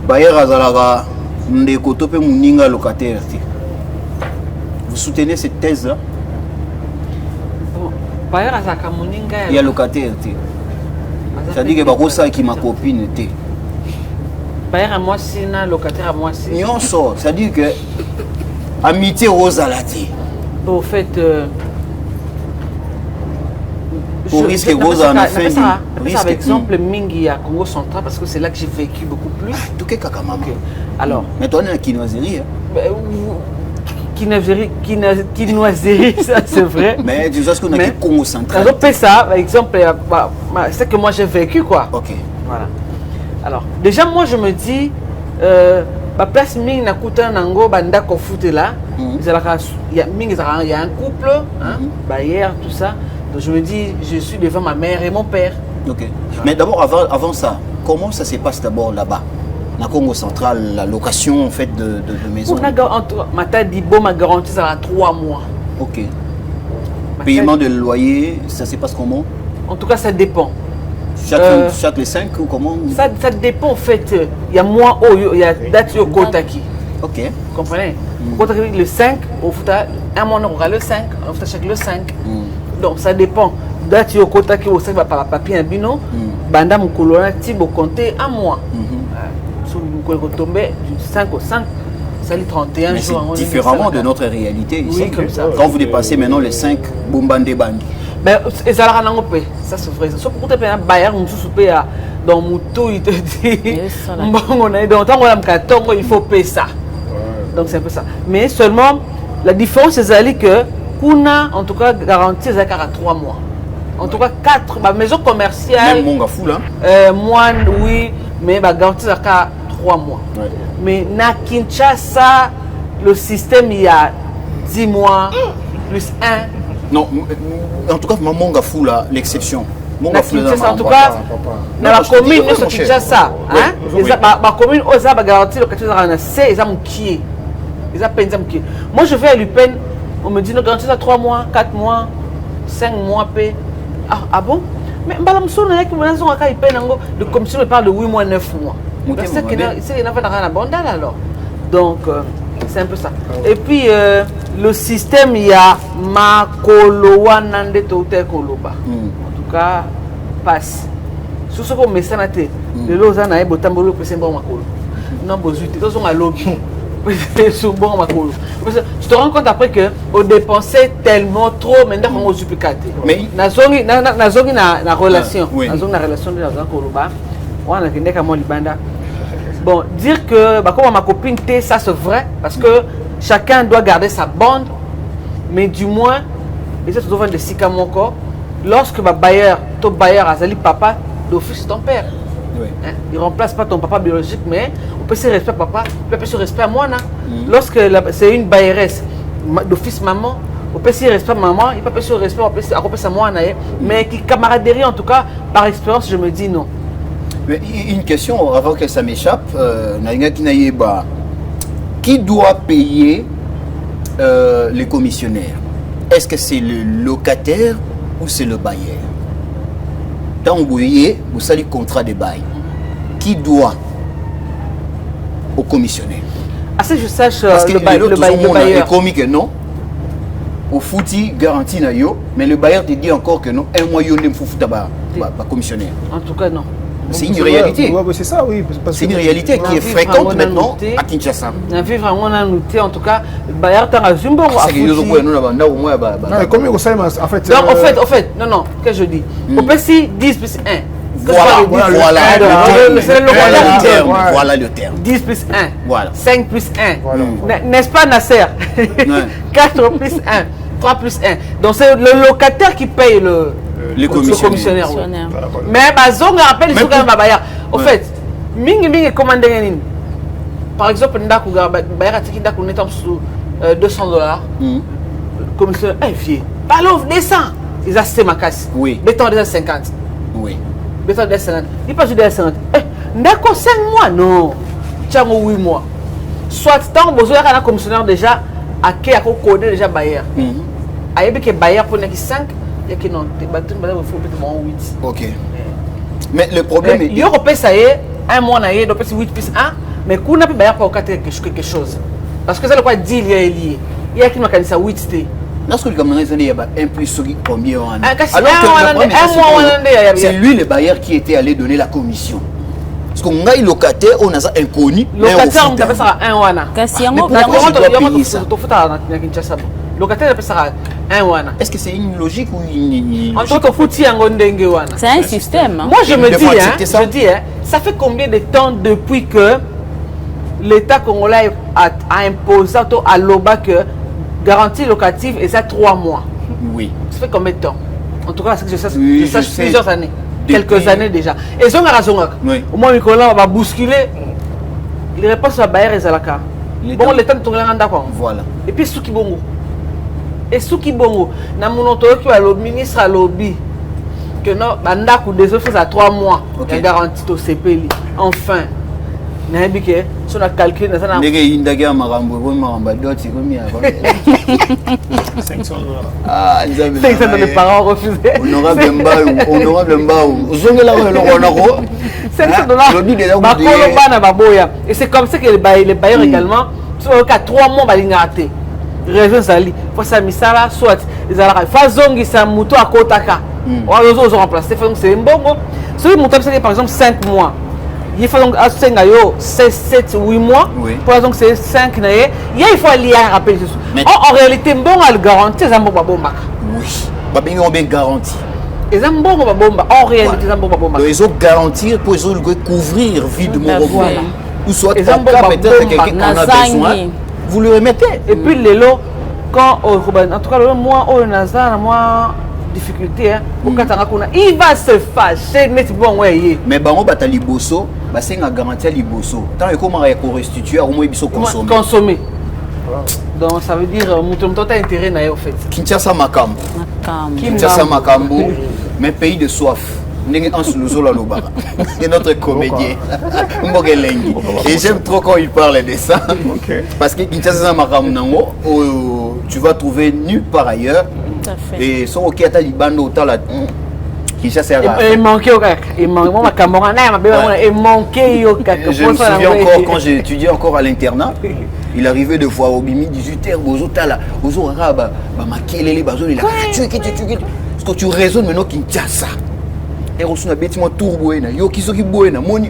bayer azalaka ndeko to pe muninga locataire. Vous soutenez cette thèse-là? Il y a locataire. C'est-à-dire que Barossa qui ma copine était. À moi si locataire à moi si. Non, c'est-à-dire que amitié Rosa l'a dit. Au fait, pour risquer Rosa en fait. Par exemple, Mingi à Congo Central parce que c'est là que j'ai vécu beaucoup plus. Tout est Kakama. Alors. Mais toi, on est à Kinoiserie. Quinoiserie, ça c'est vrai. Mais tu sais ce qu'on a dit Congo Central. Ça, par exemple, c'est que moi j'ai vécu quoi. Ok. Voilà. Alors, déjà moi je me dis, ma place Mingi na Kouta Nango, Banda Kofoute là, il y a un couple, Bayer, tout ça. Donc je me dis, je suis devant ma mère et mon père. Ok. Mais d'abord, avant ça, comment ça se passe d'abord là-bas? La Congo Central, la location en fait de maison. Ma garantie ça a 3 mois. Ok. Paiement de loyer, ça se passe comment? En tout cas, ça dépend. Chaque les 5 ou comment? Ça dépend en fait. Il y a mois il y a date au Kotaki. Ok. Vous comprenez? Le 5, au Fouta, un mois on aura le 5, au Fouta chaque le 5. Donc ça dépend. Date au Kotaki au 5 par papier un bino. Banda Moukolona, Tibo compter un mois. Vous tombez du 5 au 5, ça lit 31 jours. C'est différemment de notre réalité ici. Oui, comme ça. Quand vous dépassez maintenant les 5, Bombande Bandi. Mais ça c'est vrai. Sauf pour te payer un bailleur, on se paye dans mon tout, il te dit. Bon, on est dans le temps où on a un carton, il faut payer ça. Donc c'est un peu ça. Mais seulement, la différence c'est que, Kuna, en tout cas, garantie, c'est à 3 mois. En tout cas, 4, ma maison commerciale. Même mon gars fou là. Moi, oui, mais ma garantie, c'est à 3 mois. Ouais. Mais na Kinshasa, le système, il y a 10 mois, plus 1. Non, en tout cas, mon gars fou là, l'exception. En tout cas, dans la commune, c'est Kinshasa. Ma commune, ils ont garanti le quartier, c'est ils ont qui. Ils ont peine. Moi, je vais à l'UPEN, on me dit, nous garantis à 3 mois, 4 mois, 5 mois, paix. Ah bon? Mais le commission me parle de 8 mois, 9 mois. C'est qu'il n'y a pas de alors. Donc, c'est un peu ça. Et puis, le système, il y a Makolowa Nande Tote Koloba. En tout cas, passe. Sur ce qu'on met ça, le Lozana est Botambolo, c'est bon Makolo. Non, Bozuti, ils sont à lobby. Tu te rends compte après qu'on dépensait tellement trop, maintenant on a supplicaté. Mais Nazongi na relation. Nazongi na relation de Nazongi Koloba. On a vu qu'à mon Libanda. Bon, dire que comme ma copine, ça c'est vrai, parce que chacun doit garder sa bande, mais du moins, les autres doivent de Sikamoko, lorsque ma bailleur, ton bailleur Azali papa, d'office ton père. Oui. Hein? Il ne remplace pas ton papa biologique, mais on peut se respecter papa, on peut se respecter à moi. Lorsque c'est une bailleresse, d'office maman, on peut se respecter maman, il peut se respecter, on peut se moi. Mais qui camaraderie en tout cas, par expérience, je me dis non. Mais une question avant que ça m'échappe, qui doit payer les commissionnaires? Est-ce que c'est le locataire ou c'est le bailleur? Dans vous voyez, vous savez le contrat de bail. Qui doit au commissionnaire? Ah, si je sache, parce que le bailleur. est commis que non. Au fouti garantie na yo, mais le bailleur te dit encore que non. Un mois yo ne faut foutre commissionnaire. En tout cas non. C'est une réalité. C'est ça, oui. C'est une réalité qui est fréquente maintenant à Kinshasa. On a vu vraiment noté, en tout cas, Bayard a Zumbo. Combien vous savez, en fait. Donc, en fait, non, qu'est-ce que je dis? Au PC, 10 plus 1. Voilà le terme. 10 plus 1. Voilà. 5 plus 1. N'est-ce pas, Nasser? 4 plus 1. 3 plus 1. Donc, c'est le locataire qui paye le commissionnaire. Mais, on rappelle, ils sont quand même Bayard. Au fait, Ming est commandé. Par exemple, Bayard a dit qu'il a 200 $. Le commissionnaire, vieux. Pas l'offre, descend. Ils ont acheté ma casse. Oui. Béton déjà 50. Oui. Béton déjà 50. Il passe déjà 50. D'accord, 5 mois, non. Tiens, 8 mois. Soit, tant que vous avez un commissionnaire déjà, à qui a codé déjà Bayard. Il y a que Bayard pour 5, il y a que non. Il faut peut-être 8. Ok. Mais le problème est. Il y a ça y est, 1 mois, il y a 8 plus 1, mais qu'on n'a pas Bayard pour quelque chose. Parce que c'est le quoi dit il y a lié. Il y a qui m'a dit ça 8 t. Lorsque le Camerounais il y a un plus combien on a. C'est lui le bailleur qui était allé donner la commission. Parce qu'on a un locataire, on a ça inconnu. Locataire, on appelle ça 1 wana. Locataire, on appelle ça 1 wana. Est-ce que c'est une logique ou une. En tout cas, c'est un système. Moi je me dis, ça fait combien de temps depuis que l'État congolais a imposé à l'OBA que garantie locative et ça 3 mois. Oui. Ça fait combien de temps? En tout cas, c'est que je sache sais. Plusieurs années. Depuis... Quelques années déjà. Et ça, on a raison. Au moins, Nicolas va bousculer. Les réponses à Bayer et Zalaka. Bon, l'État de Tongalanga, d'accord. Voilà. Et puis, Souki Bongo. Et Souki Bongo, dans mon autorité, le ministre a lobby que non, Bandako des offres à 3 mois. Il garantit au CPLI. Enfin. Nabike, sur la calcul, nous avons. $500. Ah, 500 les parents refusés. Honorable Mbaou. $500. Et c'est comme ça que les bailleurs également, sur cas 3 mois, raté. Raison Zali. Faut ça misala soit les alara. Fazongi sa moto à Kotaka. On va les remplacer. C'est un bon mot. Celui moto c'est par exemple 5 mois. Il faut donc 7 8 mois. Pour donc c'est 5 naïe. Il faut aller rappeler ceci. En réalité bon à le garantir ça bomba bomba. Oui. Ba bien bien garanti. Et ça bomba bomba en réalité ça bomba bomba. Ils ont garantir pour ils ont couvrir vide mon robot. Ou soit peut-être quelqu'un qu'on a besoin. Vous le remettez. Et puis les lots quand en tout cas le mois au Nazar moi difficulté au Katanga kuna il va se fâcher mais bon ouais. Mais bango batali bosso ba senga garantie liboso. Tant que comment restituer au moins biso consommer. Donc ça veut dire mutomto a intérêt na au fait. Kinshasa makambo. Kinshasa makambo mais pays de soif. C'est notre comédien. Et j'aime trop quand il parle de ça. Parce que Kinshasa Makamnango, tu vas trouver nulle part ailleurs. Et son ok à Libano, Kinshasa il manquait au cac. Il manquait au cac. Je me souviens encore quand j'ai étudié encore à l'internat. Il arrivait de voir au Bimi 18h, Bozotala, Bozo Arabe, Makelele, Bazo, il a tué. Parce que tu raisonnes maintenant Kinshasa. Et on a bêtiment tourboena, yokisoki boena, moni.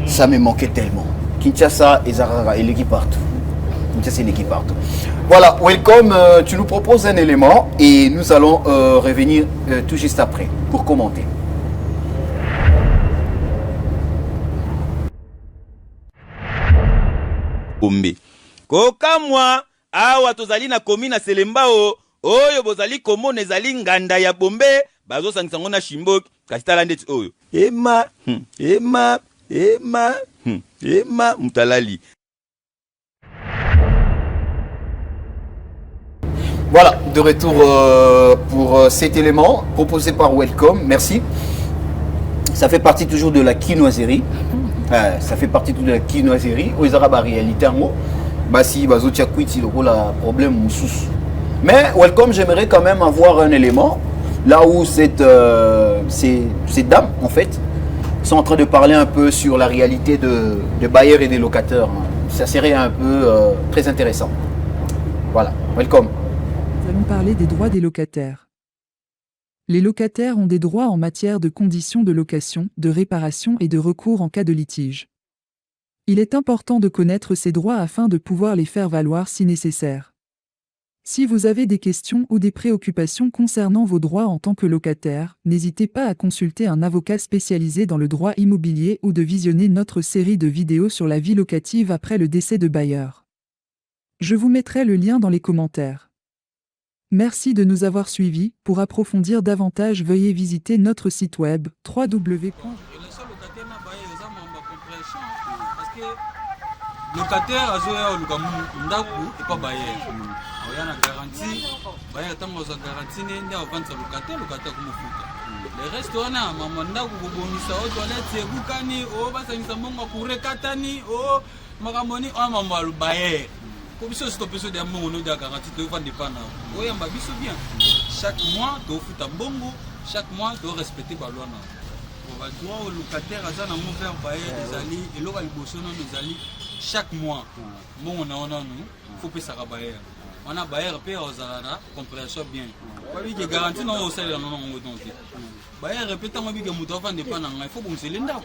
Ça me manquait tellement. Kinshasa et Zarara et l'équipe partout. Kinshasa et l'équipe partout. Voilà, welcome. Tu nous proposes un élément et nous allons revenir tout juste après pour commenter. Ombe. Koka moi, awa tozali na komi na Selembao, oyo bozali komo nezali nganda ya Bombe. Bazo sangisa ngona Shimbok kasi tala ndeti oyo ema mutalali. Voilà, de retour pour cet élément proposé par Welcome, merci. Ça fait partie toujours de la quinoiserie. Ça fait partie de la quinoiserie. Aux Arabes en réalité en gros, si bazo tia kwiti le problème moussous. Mais Welcome, j'aimerais quand même avoir un élément. Là où ces dames, en fait, sont en train de parler un peu sur la réalité des bailleurs et des locataires. Ça serait un peu très intéressant. Voilà, welcome. Nous allons parler des droits des locataires. Les locataires ont des droits en matière de conditions de location, de réparation et de recours en cas de litige. Il est important de connaître ces droits afin de pouvoir les faire valoir si nécessaire. Si vous avez des questions ou des préoccupations concernant vos droits en tant que locataire, n'hésitez pas à consulter un avocat spécialisé dans le droit immobilier ou de visionner notre série de vidéos sur la vie locative après le décès de bailleur. Je vous mettrai le lien dans les commentaires. Merci de nous avoir suivis. Pour approfondir davantage, veuillez visiter notre site web www. Locataire azoya oluka ndaku epa bayer oya na garantie bayer tango za garantie nende avance locataire kumufuta le reste wana mama ndaku kubomisa o toilette ebukani o basangisa mbongo kurekatani o makamoni o mama bayer ko biso stopeso de mbongo no de garantie to vendre pana oya mbabiso bien chaque mois to futa mbongo chaque mois to respecter balwana on va droit au locataire azana mon frère bayer ezali eloka liboso no ezali chaque mois, bon on a nous, faut payer ça bailler. On a bailler payer aux alana, compréhension bien. Pas lui qui garantit non au salaire non on donc. Bailler répétant moi que muto va dépendre il faut qu'on se lenda.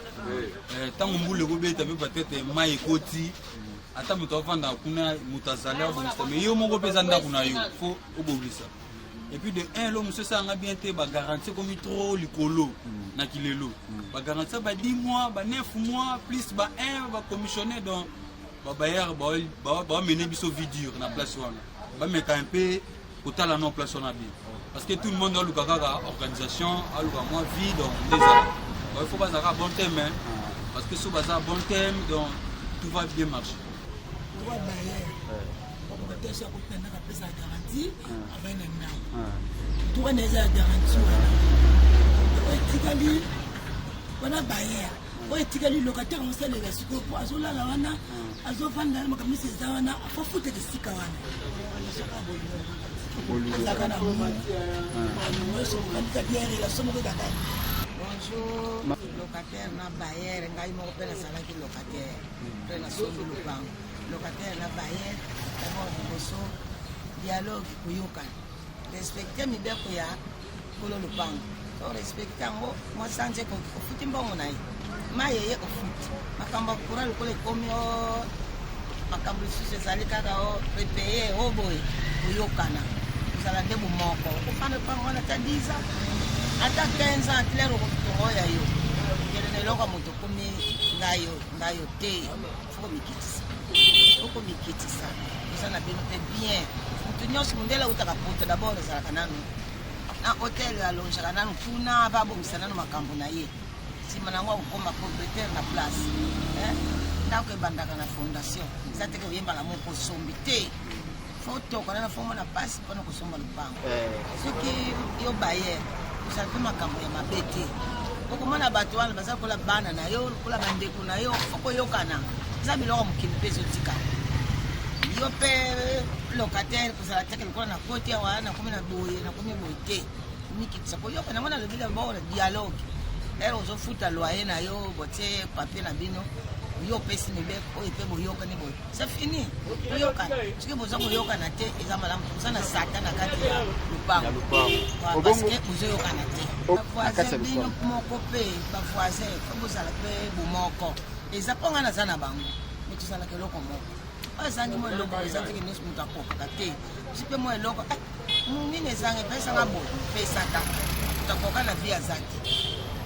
Tant on boule le gobé t'avais peut-être mai koti. Ata muto va na kuna mutazala bon mais yo mon gobé zanda kuna yo, faut oublier ça. Et puis de un l'homme monsieur ça a bien été ba garantie comme trop likolo na kilelo. Ba garantie ba 10 mois, ba 9 mois plus ba 1 ba commissionner donc bayer ba mener biso vidéo na place wana ba mettre un peu autant la non place wana bien parce que tout le monde a l'ukaka organisation a l'uka moi vie donc déjà il faut pas avoir bon thème parce que si on a bon thème donc tout va bien marcher toi bayer on va déjà côté na pesa garantie avec un nom toi déjà garantie wana tikali wana bayer oye tikali locataire on sait les siko po azola la wana azovanda makamisi za wana afafuta kisika wana zakana bonjour locataire na bayer ngai mo pela sala ki locataire pela sondo lupango locataire na bayer d'abord boso dialogue kuyoka respecter mibeko ya kolo lupango to respecter ngo mo sanje ko futi mbongo nayi maye ofuti makambo kura lokole komio makambo sise zali kaka o prepeye oboy oyokana uzala ndebu moko ukana pango na tadiza ata 15 ans claro ko ya yo kele loka moto komi ngayo te foko mikitisa uzana benote bien mutunyosi mundela utakaputa d'abord za kananu na hotel ya lonja kananu tuna babo msanano makambo na ye simanangwa ukoma propriétaire na place ndako ebandaka na fondation eza teke oyemba na moko sombite foto kana na fomo na pasi mpona kosomba lupango soki yo baye ozala mpe makambo ya mabete okomona bato wana baza kola bana na yo kola bandeko na yo okoyokana eza biloko mokili mpe ezotika yo mpe locataire kozala teke lokola na koti awa nakomi na boye te mikitisa koyokana mona lobila bona dialogue ero ozofuta loyer na yo botie papier na bino yo pesi mibeko oyo mpe boyoka ne boye c'est fini boyoka soki boza koyokana te eza malamu toza na sata na kati ya lupango parce que bozoyokana te bavoisin bino moko mpe bavoisin fo bozala mpe bomoko eza mponga naza na bango me tozalaka eloko moko oyo ezangi mo eloko eza teke nyonso moto akokaka te si mpe mo eloko nini ezangi epesanga boye pesata tokoka na vi aza te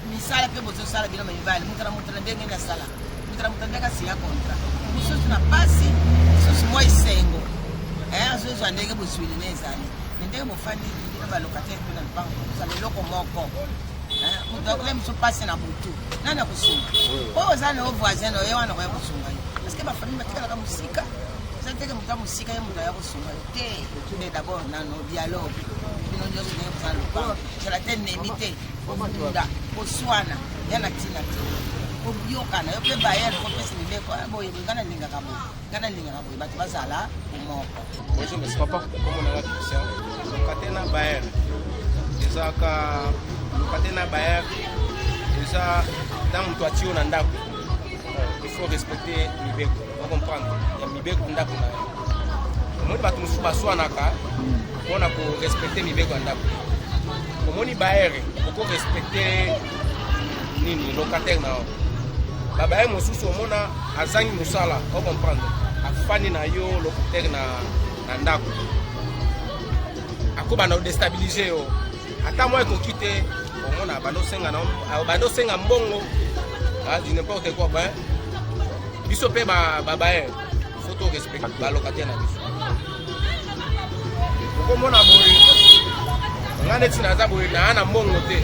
misala pe bozo sala bino mibali mutara ndenge na sala mutara ndenge si ya kontra mususu na pasi mususu mo isengo azozo ndenge boswili nezali ndenge mofani bino ba locataire bino na banko sala loko moko mutokole musu pasi na butu nana kusunga o zana o voisin no yewana ko yakusunga parce que ba famille batikala ka musika teke muta musika ye muta ya kusunga te tude d'abord nano dialogue bino nyoso ne kwa lupango sala te nemite omunda oswana yana tina te obiyokana yo pe bayer ko pesi mibeko boye ngana linga kabo bati bazala umoko bonjour monsieur papa comment on a la question locataire bayer ezaka locataire bayer eza dans toiture na ndako il faut respecter mibeko vous comprendre ya mibeko ndako na moi bato musu baswanaka mpona ko respecter mibeko ya ndako omoni baere oko respecter nini locataire na babaye mosusu omona azangi mosala o comprendre afani na yo locataire na ndako akoba na déstabiliser yo ata moi ekoki te omona bandosenga mbongo du n'importe quoi ben biso pe babaye faut to respecter balocataire na biso okomona boye nga neti naza boye na mbongo te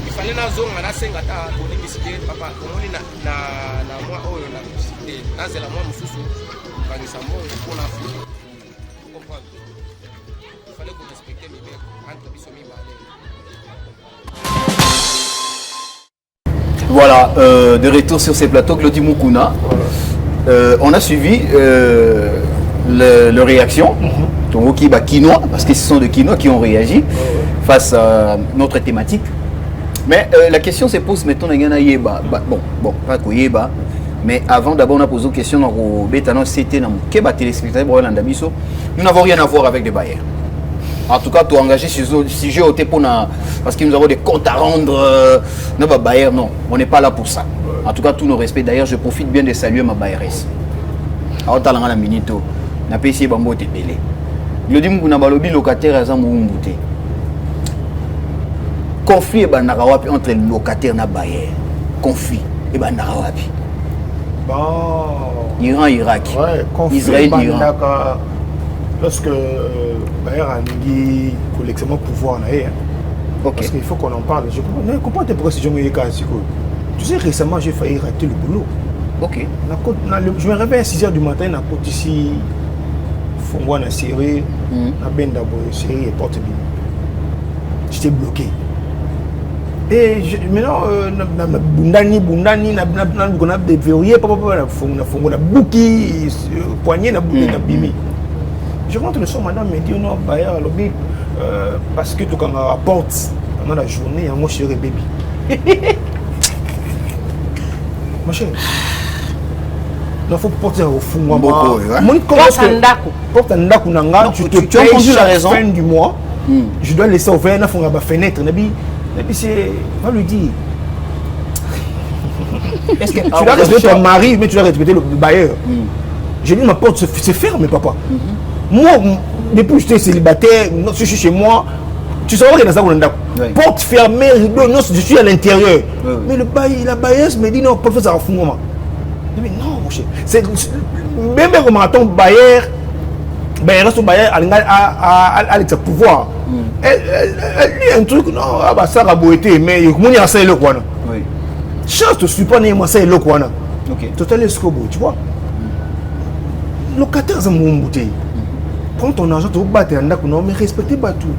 ifale nazonga nasenga ta bolingisi te papa omoni na mwa oyo na te nazela mwa mosusu okangisa mbongo mpona afike comprendre ifale korespecte mibeko entre biso mibale. Voilà, de retour sur ces plateaux, Claudie Mukuna. On a suivi leur réaction, Kinois, parce que ce sont des Kinois qui ont réagi face à notre thématique. Mais la question se pose maintenant, bon, pas Koyeba, mais avant d'abord on a posé une question dans le bétanon, c'était dans le téléspectateur, nous n'avons rien à voir avec des bailleurs. En tout cas, tu es engagé sur ce sujet parce que nous avons des comptes à rendre. Non, on n'est pas là pour ça. En tout cas, tous nos respects. D'ailleurs, je profite bien de saluer ma bailleresse. Alors, tu as la minute. Tu as payé Bambo Tébélé. Je dis que tu as locataire à Zamoumbouté. Conflit entre le locataire et le bailleur. Conflit et Bandarawapi. Iran, Irak. Israël, Iran. Lorsque Bayer a négé collectivement pouvoir, parce qu'il faut qu'on en parle. Je comprends tes procédures. Tu sais, récemment, j'ai failli rater le boulot. Ok. Je me réveille à 6h du matin, na côte ici, Fongo na série, na ben d'abord série et porte bien. J'étais bloqué. Et maintenant, bundani, na des verrouillés, papa, na Fongo na bouki, poignet na bouki na bimi. Je rentre le soir, madame me dit non, Bayer, lobby, parce que tu rapportes pendant la journée, moi je serai bébé. Ma chérie, il faut porter au fond. Porte un ndaku nanga, tu te payes chaque fin du mois, je dois laisser ouvert la fenêtre. Et puis c'est, va lui dire. Tu dois respecter ton mari, mais tu dois respecter le bailleur. J'ai dit ma porte se ferme, papa. Moi, depuis que j'étais célibataire, je suis chez moi, tu sauras que dans ça, porte fermée, rideau, non, je suis à l'intérieur. Mais la bailleuse me dit non, pas faire ça à fond. Je dis non, mon cher. Même quand marathon bailleur, reste au bailleur, à l'ex pouvoir. Elle lit un truc, non, ça a beau été, mais il y a ça et le quoi. Chance de suis pas né, moi, ça et le quoi. Total escobo, tu vois. Locataire, c'est mon bouteille. Prends ton argent, tu vas battre un d'accord, mais respectez pas tout.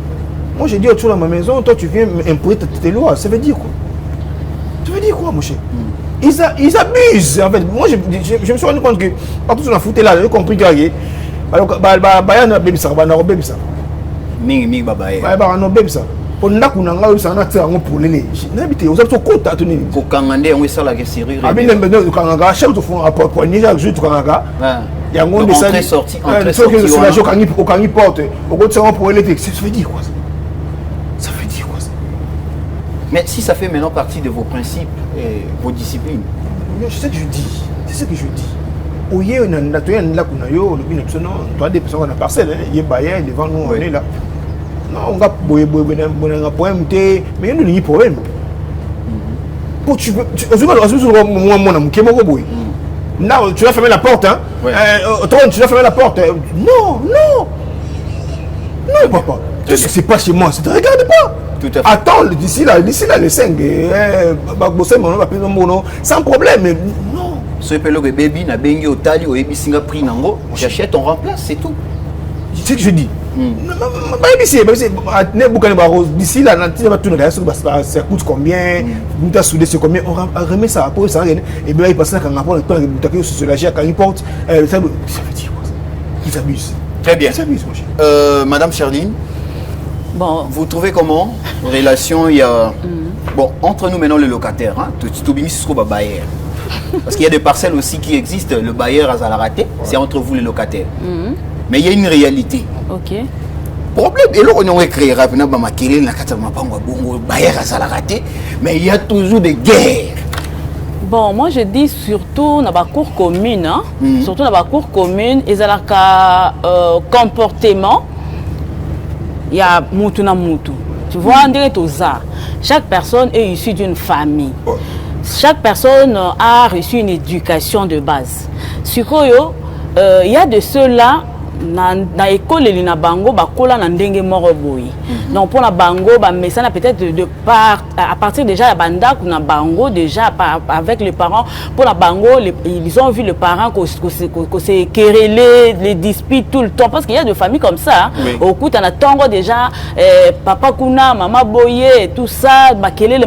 Moi j'ai dit autour de ma maison, toi tu viens imposer tes lois, ça veut dire quoi? Tu veux dire quoi, mon cher? Ils abusent en fait. Moi je me suis rendu compte que partout sur la foutée là, j'ai compris que alors Bayan a bébé ça, Bayan a bébé ça. Mingi babaye. Bayan a bébé ça. Pour ndaku nanga eu ça na tira ngo pour les. N'habite aux autres côté à tenir. Ko kangande on ça la serrure. Abi nembe no kanga chef de fond rapport poignet chaque jour kanga. Il y a un monde de ça. Sortie. C'est la joie quand il porte. Au côté ça pour l'électrique. Ça veut dire quoi ça? Ça veut dire quoi ça? Mais si ça fait maintenant partie de vos principes et vos disciplines. C'est ce que je dis. C'est ce que je dis. Oye on a toyé là qu'on a yo le bien non toi des personnes on a parcelle il est baillé devant nous on est là. Non on va boyer un problème mais il y a un problème. Pour tu veux non, tu vas fermer la porte, hein? Tu vas fermer la porte. Non, papa. C'est pas chez moi, ne regarde pas. Tout à fait. Attends, d'ici là, les 5, sans problème, mais non. Si tu as bébé, tu as prix, j'achète, on remplace, c'est tout. C'est ce que je dis. D'ici là, ça coûte combien, c'est combien, on remet ça après, ça rien. Et bien il passe là quand on apprend le temps de se lâcher quand il porte, ça veut dire quoi ça? Ils abusent. Très bien. Ils abusent, mon cher. Madame Charline, bon. Vous trouvez comment relation il y a bon entre nous maintenant les locataires, hein, parce qu'il y a des parcelles aussi qui existent, le bailleur a la raté, c'est entre vous les locataires. Mais il y a une réalité. Ok. problème et là on a créé rapidement ba makele na kata mapango bongo bayer azala raté mais il y a toujours des guerres. Bon, moi je dis surtout dans la cour commune, hein? Surtout dans la cour commune, ils ont un comportement, il y a moutou na moutou. Tu vois, on dirait tout ça. Chaque personne est issue d'une famille. Chaque personne a reçu une éducation de base. Sur il y a de ceux-là, dans l'école, il y a bango, bakola na ndenge moro boy. Donc pour la bango, mais ça peut-être de part à partir déjà la banda qu'on a bango déjà avec les parents. Pour la bango, ils ont vu les parents qu'on s'est querellé, les disputes tout le temps parce qu'il y a des familles comme ça. Oui. Au coup, on a tango déjà papa kuna, maman boye, tout ça, makelele.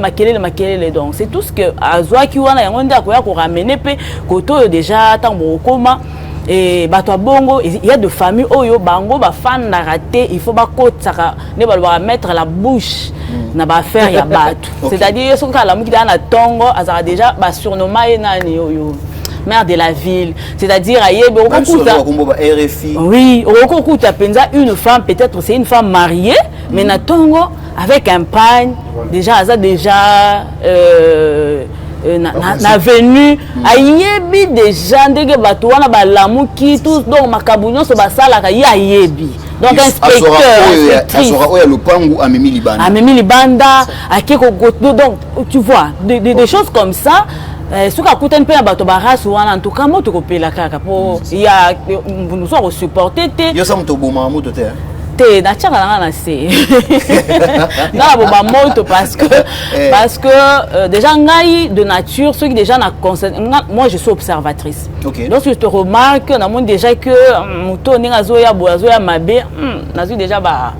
Donc c'est tout ce que azwa ki wana yango nda ko ya ko ramener pe koto déjà tango koma. Et bato bongo, il y a des familles oyo bango ba fan na raté, il faut ba kotaka ne ba mettre la bouche na ba faire ya bato. C'est-à-dire son kala muki na tongo azara déjà ba surnommer nani oyo maire de la ville, c'est-à-dire ayebe okukuta RFI. Oui, okukuta penza une femme peut-être c'est une femme mariée mais na tongo avec un pagne déjà na venu ayebi déjà ndenge bato wana balamuki tout donc makabunyo so basala ka ayebi donc inspecteur azora oya lopangu amemi libanda akeko donc tu vois des choses comme ça ce qu'a coûté un peu à bato baras ou en tout cas moto kopela kaka pour il y a nous sommes supporter yo ça moto boma moto te na tchaka na se na bomba moto parce que déjà ngai de nature ceux qui déjà na moi je suis observatrice. Okay. Donc je te remarque na monde déjà que moto ninga zoya boazoya mabe nazu déjà ba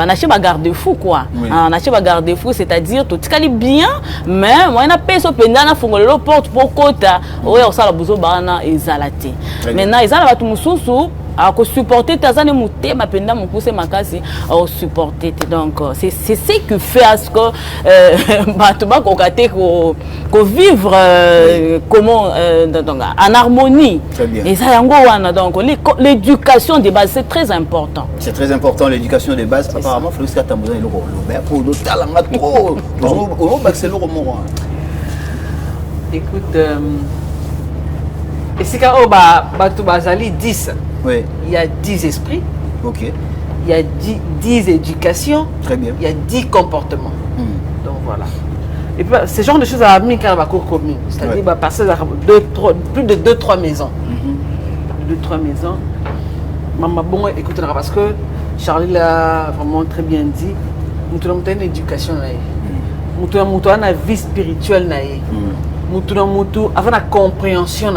nachi ba garde fou quoi. Nachi ba garde fou c'est-à-dire tout tikali bien mais moi na peso penda na fungolelo porte pour kota oya osala buzo bana ezalate. Maintenant ezala batu mususu à supporter tazane mouté ma penda mon pousse makasi à supporter donc c'est ce qui fait à ce que batuma kokate ko vivre comment en harmonie. Et ça yango wana donc l'éducation de base c'est très important. C'est très important l'éducation de base apparemment Flosca Tambouzan il le pour le talent trop on va c'est le roman. Écoute et c'est quand batu bazali 10. Oui. Il y a 10 esprits. Ok. Il y a 10 éducations. Très bien. Il y a 10 comportements. Donc voilà. Et puis ce genre de choses à amener quand la cour commune. C'est-à-dire passer plus de 2-3 maisons. 2-3 maisons. Maman bon écoute parce que Charlie l'a vraiment très bien dit. Nous avons une éducation. Nous avons une vie spirituelle. Nous avons une compréhension.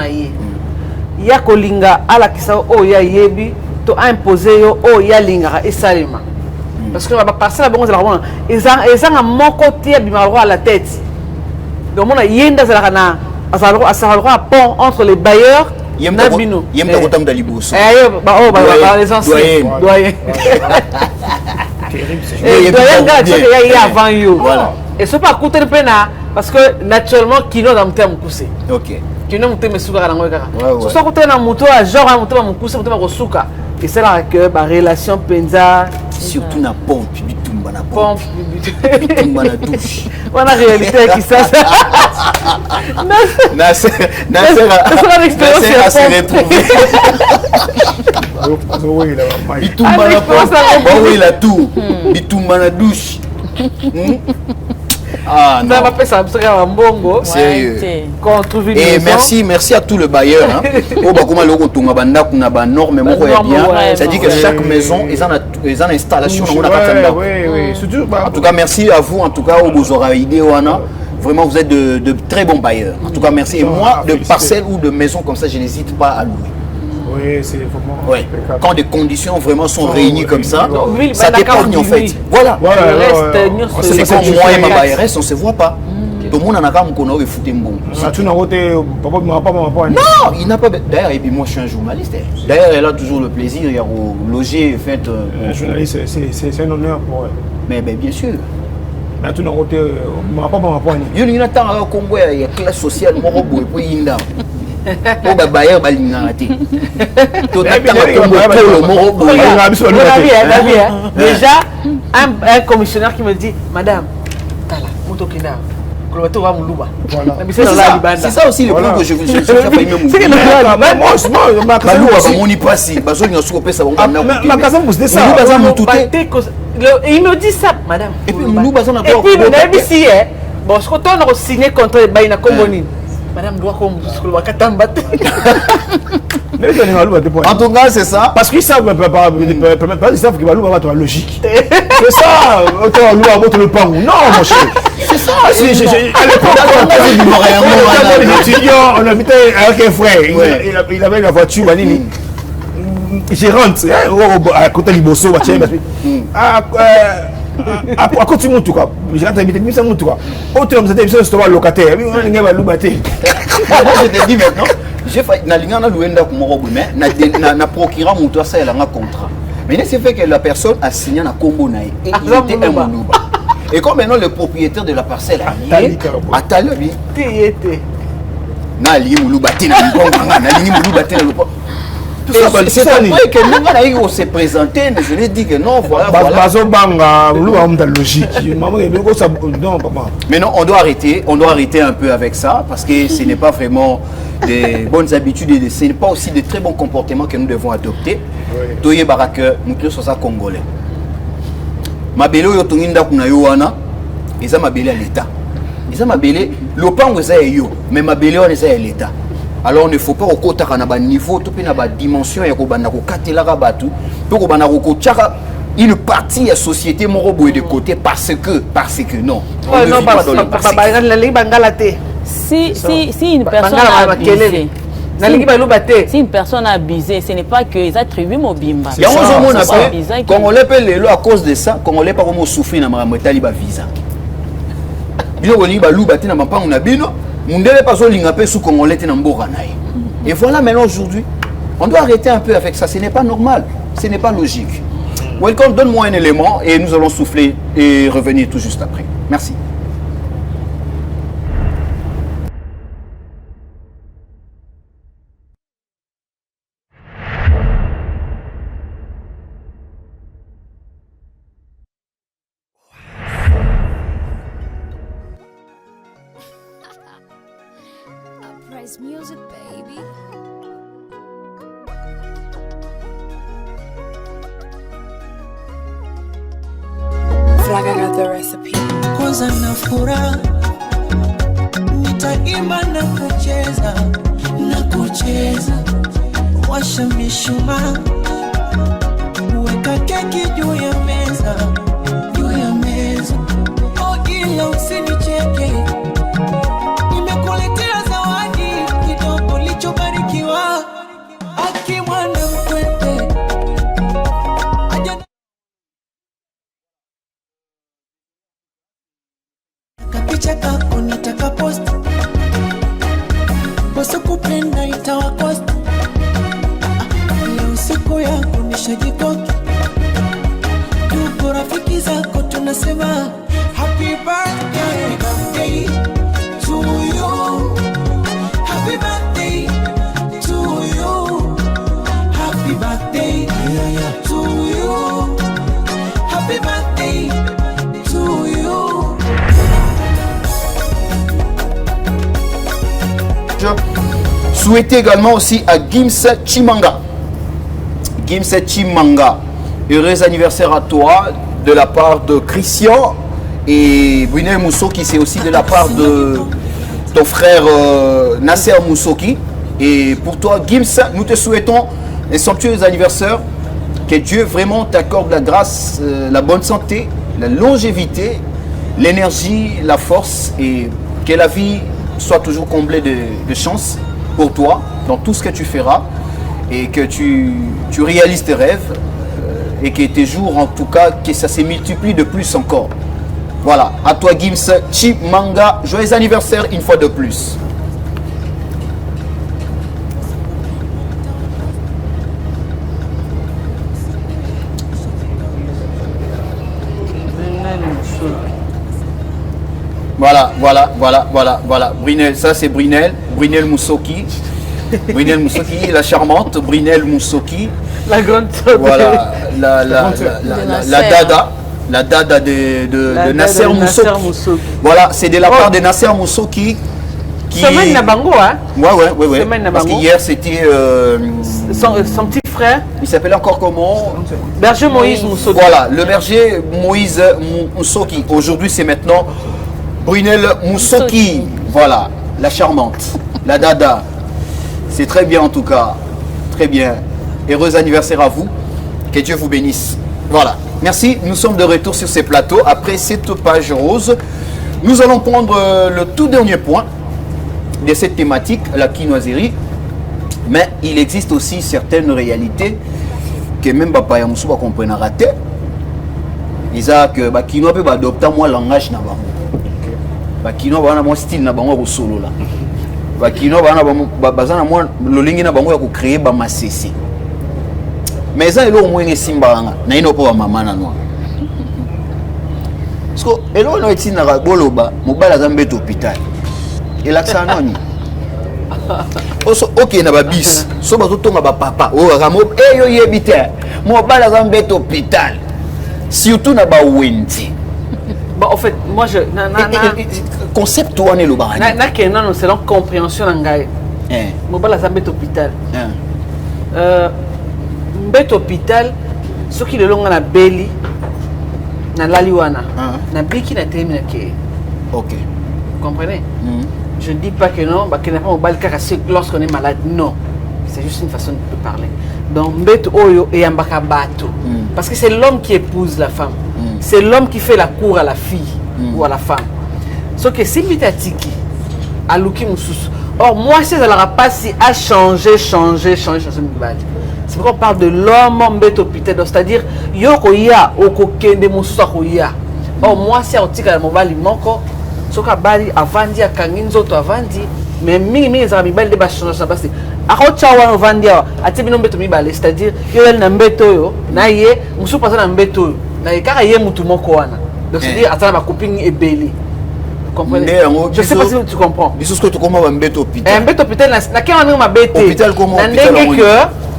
Il y a kolinga ala kisa o ya yebi to imposer yo o ya linga et salima parce que on va passer la bonne la ils ont mon côté bimaro à la tête donc on a yenda za na asalo pont entre les bailleurs na bino yemta ko tam daliboso les anciens doyen doyen ga avant yo voilà et c'est pas coûter le pena parce que naturellement kino dans terme poussé. OK. Tu n'as pas souka à l'angle kaka. Ce soit côté na moto à genre à moto mon pousse moto ko souka. Et c'est là que ba relation penza surtout na pompe bitumba na pompe bitumba na douche. On a réalité qui ça. Na c'est l'expérience c'est retrouvé. Bitumba na pompe. Oui la tout. Bitumba na douche. Ah non. Et merci à tout le bailleur. C'est-à-dire que chaque maison ils ont une installation. En tout cas, merci à vous. En tout cas, vraiment, vous êtes de très bons bailleurs. En tout cas, merci. Et moi, de parcelles ou de maisons comme ça, je n'hésite pas à louer. Oui, c'est vraiment. Ouais. Quand des conditions vraiment sont réunies comme ça, ça t'épargne en fait. Voilà. C'est comme moi et ma bailleresse, on ne se voit pas. Tout le monde en a quand on a foutu un bon. Non, il n'a pas. D'ailleurs, et puis moi je suis un journaliste. D'ailleurs, elle a toujours le plaisir de loger. Un journaliste, c'est un honneur pour elle. Mais bien sûr. Mais tout le monde, il n'y a pas de il y a classe sociale, il y a Oh bah bayer balingate. Déjà, un commissionnaire qui me dit, Madame, Tala, Moutokina. C'est ça aussi le point que je veux dire. Il me dit ça, madame. Et puis, bon, ce qu'on a signé contre les bains, madame doit comme en tout cas, c'est ça. Parce qu'ils savent pas, ils savent que Balou va être logique. C'est ça, le pan. Non, mon cher. C'est ça. À l'époque, on habitait avec un frère. Il avait la voiture, je rentre, à côté du Bosso, à côté de tout cas, je rentre à l'habiter, mais tout cas. Autre homme, c'était un locataire. Je te dis maintenant, j'ai fait na procureur mon ça il a un contrat. Mais c'est fait que la personne a signé un combo naï et il était un Moulouba. Et comme maintenant le propriétaire de la parcelle a lié, à Talobi, na lié Moulouba tina mbonga na lié Moulouba tina le c'est après que nous on s'est présenté, mais je lui ai dit que non, voilà. Mais non, on doit arrêter un peu avec ça parce que ce n'est pas vraiment des bonnes habitudes et ce n'est pas aussi de très bons comportements que nous devons adopter. Toye baraka, nous sommes congolais. Mabelo yo tonginda kuna yo wana, eza mabele à l'état. Eza mabele, lopango eza yo, mais mabele wana eza à l'état. Alors, il ne faut pas au côté de niveau, tout na dimension et une partie de la société morobo de côté parce que non. Si une personne a abusé, si une personne a abusé, ce n'est pas que les attributs mobimba. Il y a un moment quand on l'appelle à cause de ça, quand on l'appelle pour souffrir dans ma taliba visa. Et voilà maintenant aujourd'hui, on doit arrêter un peu avec ça, ce n'est pas normal, ce n'est pas logique. Welcome, donne-moi un élément et nous allons souffler et revenir tout juste après. Merci. Music, baby. Flag, I got the recipe. Kwanza na furaha nitaimba na kucheza, washa mishumaa, weka keki juu ya meza, oh ila usinicheke, nimekuletea zawadi kidogo lichobarikiwa, akimwana mkwete kapicha kako nitaka post boso kupenda itawakost leo siku yako nishajikoki tuko rafiki zako tunasema happy birthday to you, happy birthday to you, happy birthday to you, happy birthday to you. Souhaiter également aussi à Gims Chimanga. Gims Chimanga, heureux anniversaire à toi de la part de Christian et Brunel Moussoki, c'est aussi de la part de ton frère Nasser Moussoki. Et pour toi, Gims, nous te souhaitons un somptueux anniversaire. Que Dieu vraiment t'accorde la grâce, la bonne santé, la longévité, l'énergie, la force et que la vie soit toujours comblée de chance pour toi dans tout ce que tu feras et que tu réalises tes rêves et que tes jours en tout cas que ça se multiplie de plus encore. Voilà, à toi Gims Chimanga, joyeux anniversaire une fois de plus. Voilà. Brunel, ça c'est Brunel Moussoki. Brunel Moussoki, la charmante Brunel Moussoki. La grande. Voilà, la dada de Nasser Moussoki. Voilà, c'est de la part de Nasser Moussoki. Semaine Nabango, hein? Ouais. Parce qu'hier c'était son petit frère. Il s'appelait encore comment? Berger Moïse Moussoki. Voilà, le berger Moïse Moussoki. Aujourd'hui, c'est maintenant Brunel Moussoki. Voilà, la charmante, la dada. C'est très bien en tout cas. Très bien. Heureux anniversaire à vous. Que Dieu vous bénisse. Voilà. Merci. Nous sommes de retour sur ces plateaux. Après cette page rose, nous allons prendre le tout dernier point de cette thématique, la quinoiserie. Mais il existe aussi certaines réalités que même Papa Yamousou va comprendre rater. Ils ont que la quinoa peut adopter moi langage na bango. La quinoa va avoir style na bango au solo là. La quinoa va avoir moi le lingi na bango ya ko créer ba masese. Mais ça elo moins simbanga na ino po mama na noa. Parce que elo no eti na boloba mobala za mbeto hôpital. Et l'accent non. Ok na ba bis. So ba to ba papa. Oh ramo yo yebite. Mobala za mbeto hôpital. Surtout na ba wendi. Bon, en fait, moi je concept toi ne le ba. Na kenan c'est donc compréhension ngai. Mobala za mbeto hôpital. Mbet hôpital ce qui le long na beli na laliwana na biki na termine ke. OK. Vous comprenez? Je ne dis pas que non, bah que n'a pas mobile car c'est lorsqu'on est malade, non. C'est juste une façon de parler. Donc mbet oyo et ambaka bato parce que c'est l'homme qui épouse la femme. C'est l'homme qui fait la cour à la fille ou à la femme. Ce que si bitatiki à luki mususu. Or moi c'est ça la pas si à changer mobile. C'est pourquoi on parle de l'homme mbet hôpital, c'est-à-dire yoko ya okokende mususu akoya. Or moi c'est otika la mobile moko soka bali avandi akangi nzoto avandi mais mingi za mibali de ba changer ça parce que akocha wana avandi ati bino mbeto mibale, c'est-à-dire yo na mbeto yo na ye mususu pasa na mbeto yo na kaka ye mutu moko wana. Donc c'est-à-dire atana ba copine ebeli. Comprenez? Je sais pas si tu comprends. Biso ce que tu comprends mbeto hôpital. Mbeto hôpital na kema mingi mabete. Hôpital comment? Na ndenge que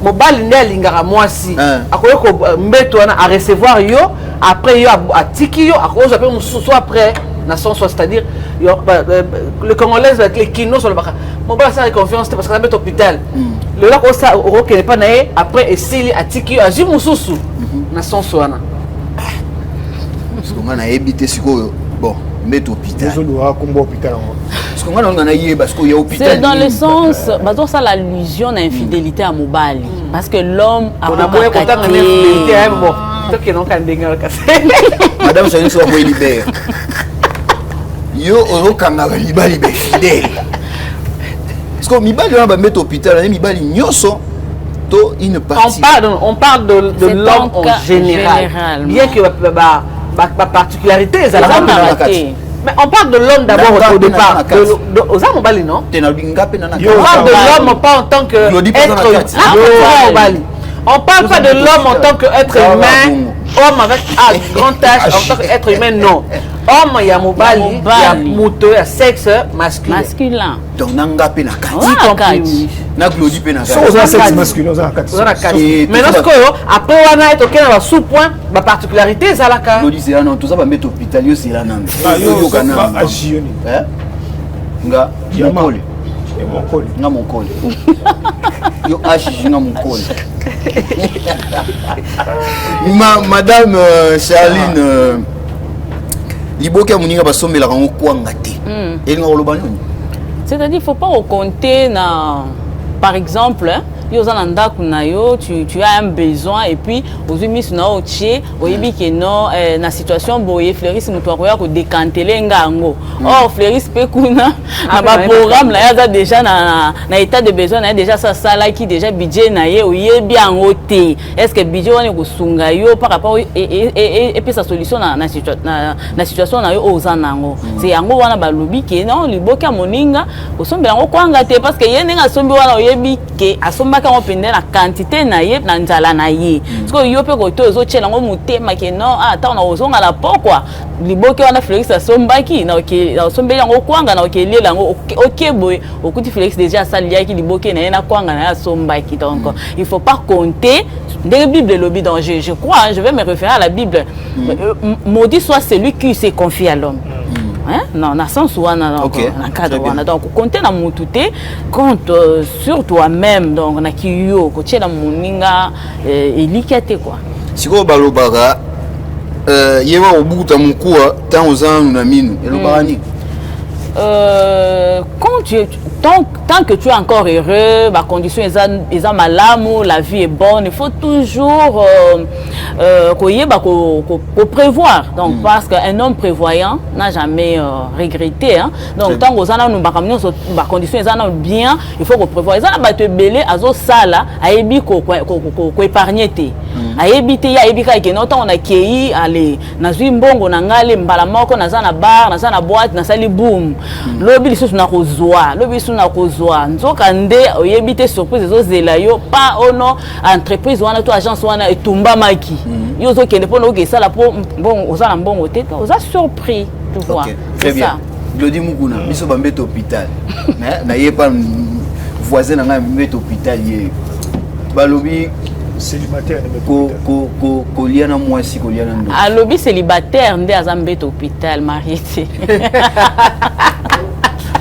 mobali nde alingaka mwasi. Akoyeko mbeto wana a recevoir yo après yo atiki yo akozo pe mususu après na son soit, c'est-à-dire le Congolais avec les kinos sur le baka. Mobali ça confiance parce que ça mbeto hôpital. Le là ko ça ro ke pas naé après esili atiki yo azu mususu na son soit na. Parce que on a habité siko bon mbeto hôpital. Parce que on a yé parce qu'il y a hôpital. C'est dans le sens bah ça l'allusion à infidélité à mobali parce que l'homme a pas infidélité à bon. Toi qui non kan denga ka. Madame Chani soit moi libère. Yo oro kanga libali be fidèle. Parce que mibali on va mettre hôpital, mibali nyoso to une partie. On parle de l'homme en général. Bien que ma particularité ça la mais on parle de l'homme d'abord au départ. Aux hommes Bali non? On parle de l'homme pas en tant que être humain. On parle pas de l'homme en tant qu'être humain, homme avec grand H en tant qu'être humain, non. Homme, il y a mobali, il y a moto, il y a sexe masculin. Donc, nanga pe na kati. Na glodi pe na kati. So, sexe masculin, on a kati. Mais lorsque après on a été ok dans sous-point, ma particularité c'est la carte. Glodi c'est là non, tout ça va mettre hôpital yo c'est là non. Yo kana agioni. Nga yamole. Nga mon col. Yo agi nga mon col. Madame Charline liboka muninga basombela kango kwanga te. Et nga oloba nini? C'est-à-dire il faut pas compter na par exemple tu as un besoin et puis aux humis na otie oyebi que non na situation boye Fleuris mutu akoya ko décanter ngango. Or Fleuris pe kuna na ba programme là ya déjà na état de besoin na déjà ça là qui déjà budget na ye oyebi ango te. Est-ce que budget wani ko sunga yo par rapport et puis sa solution na situation na yo ozanango. C'est yango wana ba lobi que non liboka moninga osombela ngo kwanga te parce que ye nenga sombi wana oyebi que asomba somba ka opende na quantité na ye na nzala na ye parce que yo pe ko to zo tchela ngo mutema ke non ata na ozonga la pokwa liboke wana Félix asombaki na ke osombeli ngo kwanga na ke lela ngo okeboy okuti Félix déjà saliaki liboke na ye na kwanga na asombaki donc il faut pas compter dans la Bible lobby donc je crois je vais me référer à la Bible maudit soit celui qui se confie à l'homme. Hein? Non, dans le sens où on a dans le cadre où on a donc compter dans mon touté, compte sur toi-même donc on a qui yo coacher dans mon ninga et likate quoi. Si vous balobara, yewa au bout de mon coup, tant aux ans nous amine et le barani. Tant que tu es encore heureux, ma condition est malamu, la vie est bonne, il faut toujours prévoir. Donc parce qu'un homme prévoyant n'a jamais regretté. Hein. Donc tant que ma condition est bien, il faut prévoir. Ça va te belé à zo sala, à ébi ko épargner te. À éviter ya ébika que non tant on a kei aller na zuimbongo na ngale mbala moko na za na bar na za na boîte na sali boom. Lobi lisu na kozwa, lobi lisu na kozwa. Nzoka nde oyebite surprise zo zela yo pas ono entreprise wana to agence wana etumba maki. Yo zo kende po no ke sala po bon oza na mbongo te, oza surpris tu vois. Très bien. Glody Muguna, biso bambete hôpital. Na ye pas voisin na ngambete hôpital ye. Balobi célibataire Koliana mwasi Koliana ndo. A lobby célibataire nde azambete hôpital marié.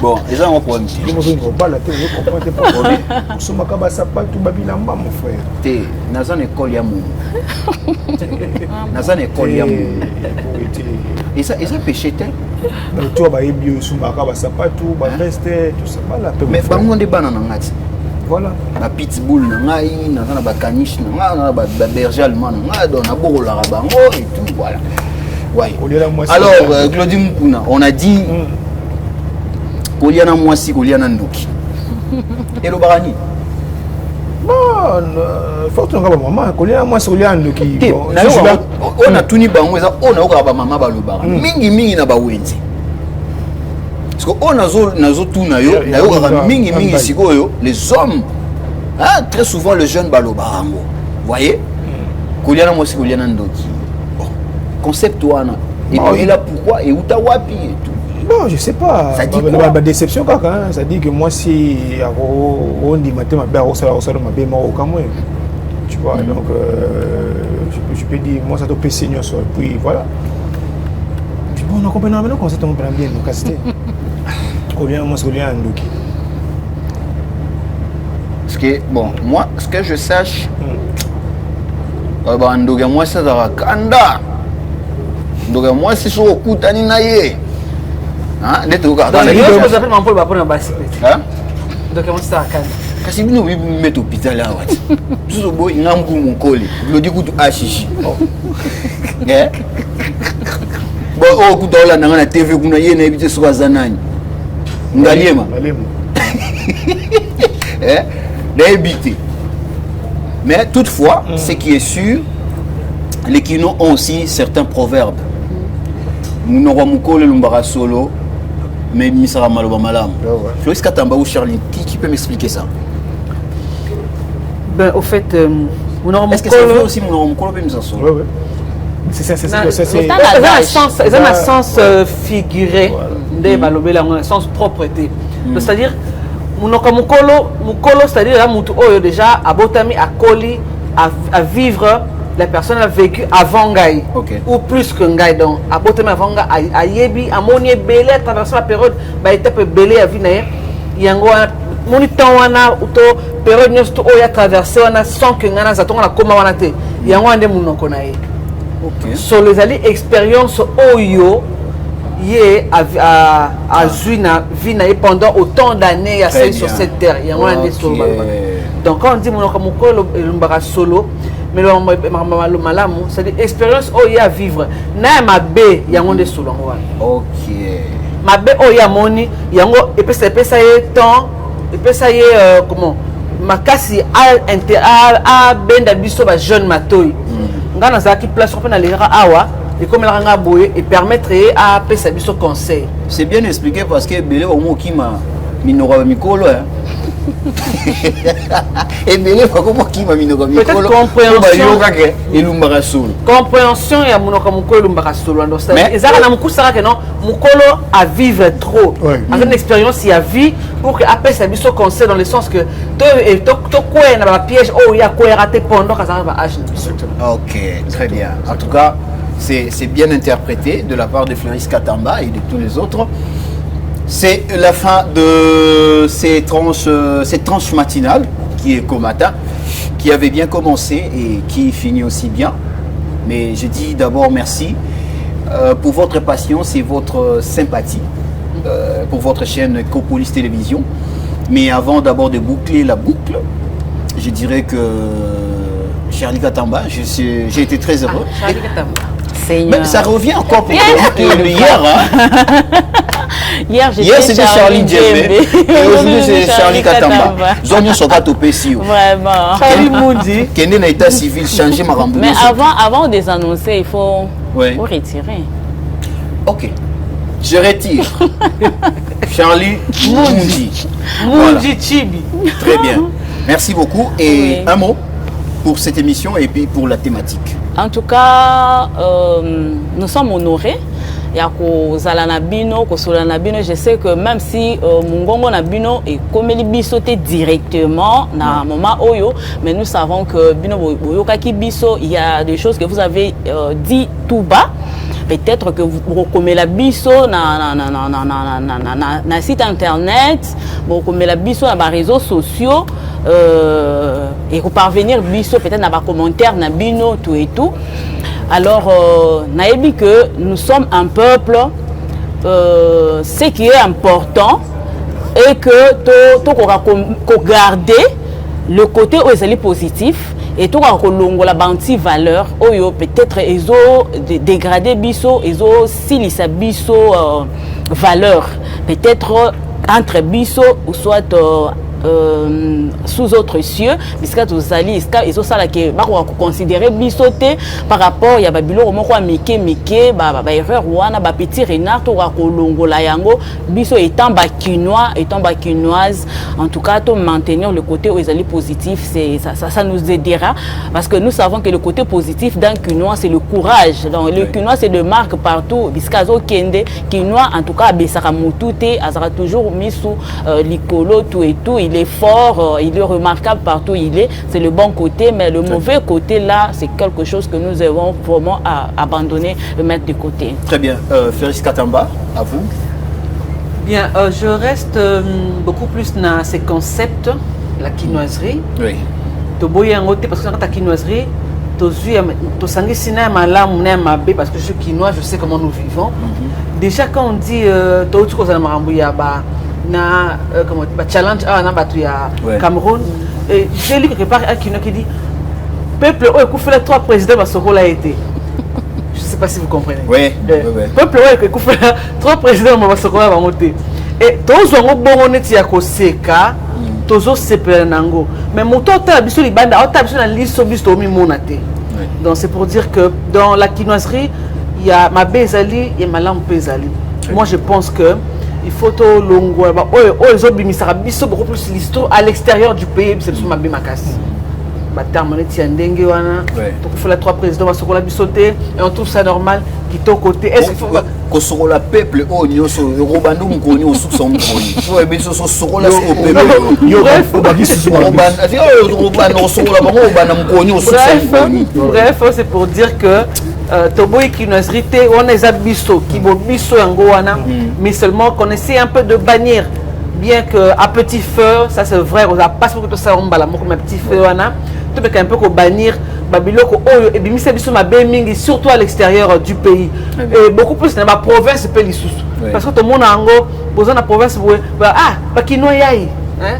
Bon, les gens ont problème. Ils m'ont dit pas la tête, je comprends pas. Soma kaba sapatu babilamba mon frère. Té, nazan école ya mou. Nazan école ya mou. Et ça péché tel. Mais toi ba ebio soma kaba sapatu, ba veste, tout ça pas la peine. Mais ba monde banana ngati. Voilà. La pitbull na ngai, na ba caniche na ngai, na ba berger allemand na ngai, donc na borola bango et tout voilà. Ouais. Alors Glody Mukuna, on a dit Koliana mwasi Koliana ndoki. Et le barani. Bon, faut que on maman Koliana mwasi Koliana ndoki. On a tuni bango eza on a ba maman ba le barani. Mingi na ba wenzi. Parce que on a zo tuna yo, na yo mingi sikoyo les hommes hein, très souvent le jeune balo barango. Voyez? Koliana mwasi Koliana ndoki. Bon, concept wana. Et puis là pourquoi et où ta wapi et tout. Bon, je sais pas. Ça dit quoi? La déception quand hein? Ça dit que moi si on dit matin ma belle ça ma belle au Cameroun. Tu vois donc je peux dire moi ça te peut senior so puis voilà. Puis bon on comprend maintenant concept on comprend bien donc c'était. Combien moi c'est combien donc. Parce que bon moi ce que je sache bah ndoga moi ça za kanda. Ndoga moi c'est sur okutani na ye. Ah, ndete uka. Donc je vous appelle mon pole pour na basi. Hein? Donc on s'est akana. Kasi bino bi mettre hôpital là wati. Tuzo boy ngambu mukoli. Glody kutu ashishi. Eh? Bon o kutola nanga na TV kuna yena ebite swa zanani. Ngaliema. Eh? D'habiter. Mais toutefois, ce qui est sûr, les Kino ont aussi certains proverbes. Nous n'aurons mukole lumbara solo. Mais Misara Maloba Malam. Floris Katamba ou Charlie, qui peut m'expliquer ça? Ben, au fait, est-ce que c'est vrai aussi mon Mukolo peut nous en solo? Oui, oui. C'est un sens figuré de Balobela, un sens propreté. C'est-à-dire, Mukolo, c'est-à-dire là, Moutou déjà, à Botami, à Koli, à vivre. La personne a vécu avant Ngaï, ou plus que Ngaï. Donc, à Botama avant Ngaï, à Yebi, à Moni Belé, à travers la période, bah, il était belé à Vinaï. Yango, Moni Tawana, ou to, période, nous avons traversé, on a sans que Ngana, ça tombe, on a comment on a été. Yango, on a mon konaï. Sur les alliés, expérience Oyo, yé à Zuina, Vinaï, pendant autant d'années, à sur cette terre. Yango, on a des solo. Donc, quand on dit mon Mukolo et l'Umbara solo, mais le malamu, c'est une expérience où il y a à vivre. Na ma bé, il y a un des sous ok. Ma bé, il y a moni, il y a un et puis ça temps, et puis ça y est comment? Ma casse a ben d'abisso ba jeune matoy. Ngana za ki place on a les awa et comme la nga boye et permettre à pesa biso conseil. C'est bien expliqué parce que belé au mot qui m'a minora mikolo hein. Et bien, qui m'a mis peut-être compréhension et amonoka mukolo mbakasolo. Mais ezaka na mukusaka que non mukolo à vivre trop. En une expérience il y a vie pour que après ça biso conseil dans le sens que to quoi na ba piège oh il y a quoi raté pendant que ça va âge. OK, très bien. En tout cas, c'est bien interprété de la part de Fleuris Katamba et de tous les autres. C'est la fin de cette tranche matinale qui est Komata, qui avait bien commencé et qui finit aussi bien. Mais je dis d'abord merci pour votre patience et votre sympathie pour votre chaîne Ecopolis Télévision. Mais avant d'abord de boucler la boucle, je dirais que Charlie Katamba, j'ai été très heureux. Charlie Katamba. Mais ça revient encore pour hier. Hier c'était Charlie Djembe et aujourd'hui c'est Charlie Katamba. Zonyo soka topesi. Vraiment. Charlie Moudi. Kende na état civil changer ma rambo. Mais avant de les annoncer, il faut retirer. OK. Je retire. Charlie Moudi. Moudi Chibi. Très bien. Merci beaucoup et un mot pour cette émission et puis pour la thématique. En tout cas, nous sommes honorés. Je sais que même si Mungongo Nabino est comme bisoté directement dans le moment Oyo, mais nous savons que Bino Boyokaki Biso, il y a des choses que vous avez dit tout bas. Peut-être que vous recommandez la biso na site internet, vous recommandez la biso dans les réseaux sociaux et vous parvenir biso peut-être dans les commentaires na bino tout et tout. Alors naebi que nous sommes un peuple, ce qui est important est que to garder le côté où est positif. Et tout la banti valeur oyo peut-être ils ont dégradé biso ils ont silisa biso valeur peut-être entre biso ou soit sous autres cieux puisque tous ali ils ont ça là que ba considérer bisoté par rapport ya babilo moko mike ba erreur wana ba petit renard to ka kolongola yango biso étant ba quinoise en tout cas to maintenir le côté où ils allaient positif c'est ça nous aidera parce que nous savons que le côté positif d'un quinois c'est le courage donc le quinois c'est de marque partout biskazo kende quinois en tout cas besaka mutute azara toujours mis sous likolo tout et tout il est fort, il est remarquable partout où il est, c'est le bon côté, mais le mauvais côté là, c'est quelque chose que nous devons vraiment abandonner, le mettre de côté. Très bien. Fleuris Katamba, à vous. Bien, je reste beaucoup plus dans ces concepts, la quinoiserie. Oui. Parce que dans ta quinoiserie, parce que je suis quinois, je sais comment nous vivons. Déjà quand on dit challenge Cameroun, et j'ai lu quelque part un qui dit peuple où fait les 3 présidents Masoko a été. Je ne sais pas si vous comprenez. Oui. Peuple où fait les 3 présidents Masoko a monté. Et tous ont bon honnête ya koseka, tous ont séparé nango. Mais mon total biso libanda, on tape sur la liste biso mi monate. Donc c'est pour dire que dans la quinoiserie, il y a ma bezali et ma lampe bezali. Moi je pense que il faut que longo ils ont bimisara biso beaucoup plus l'histoire à l'extérieur du pays c'est sur ma bimakasi baterme neti ya ndenge wana to ko la 3 présidents basokola bisoté et on trouve ça normal qui to côté est-ce qu'il faut ko sokola peuple o nyoso robando mukoni osu son mukoni so ebiso so sokola so peuple yo ba kisu robando asi o robando sokola bango bana mukoni osu son mukoni. Bref c'est pour dire que Toboy qui nous irrité, on est abisso, qui vaut bisso wana, mais seulement qu'on essaie un peu de bannir, bien que à petit feu, ça c'est vrai, on a pas beaucoup de ça, on balance comme un petit feu wana, tout un peu qu'on bannir, Babiloko, et bien c'est bisso ma béming, surtout à l'extérieur du pays, et beaucoup plus dans la province pays sous, parce que tout le monde a ango, besoin de la province, qui nous yaï, hein.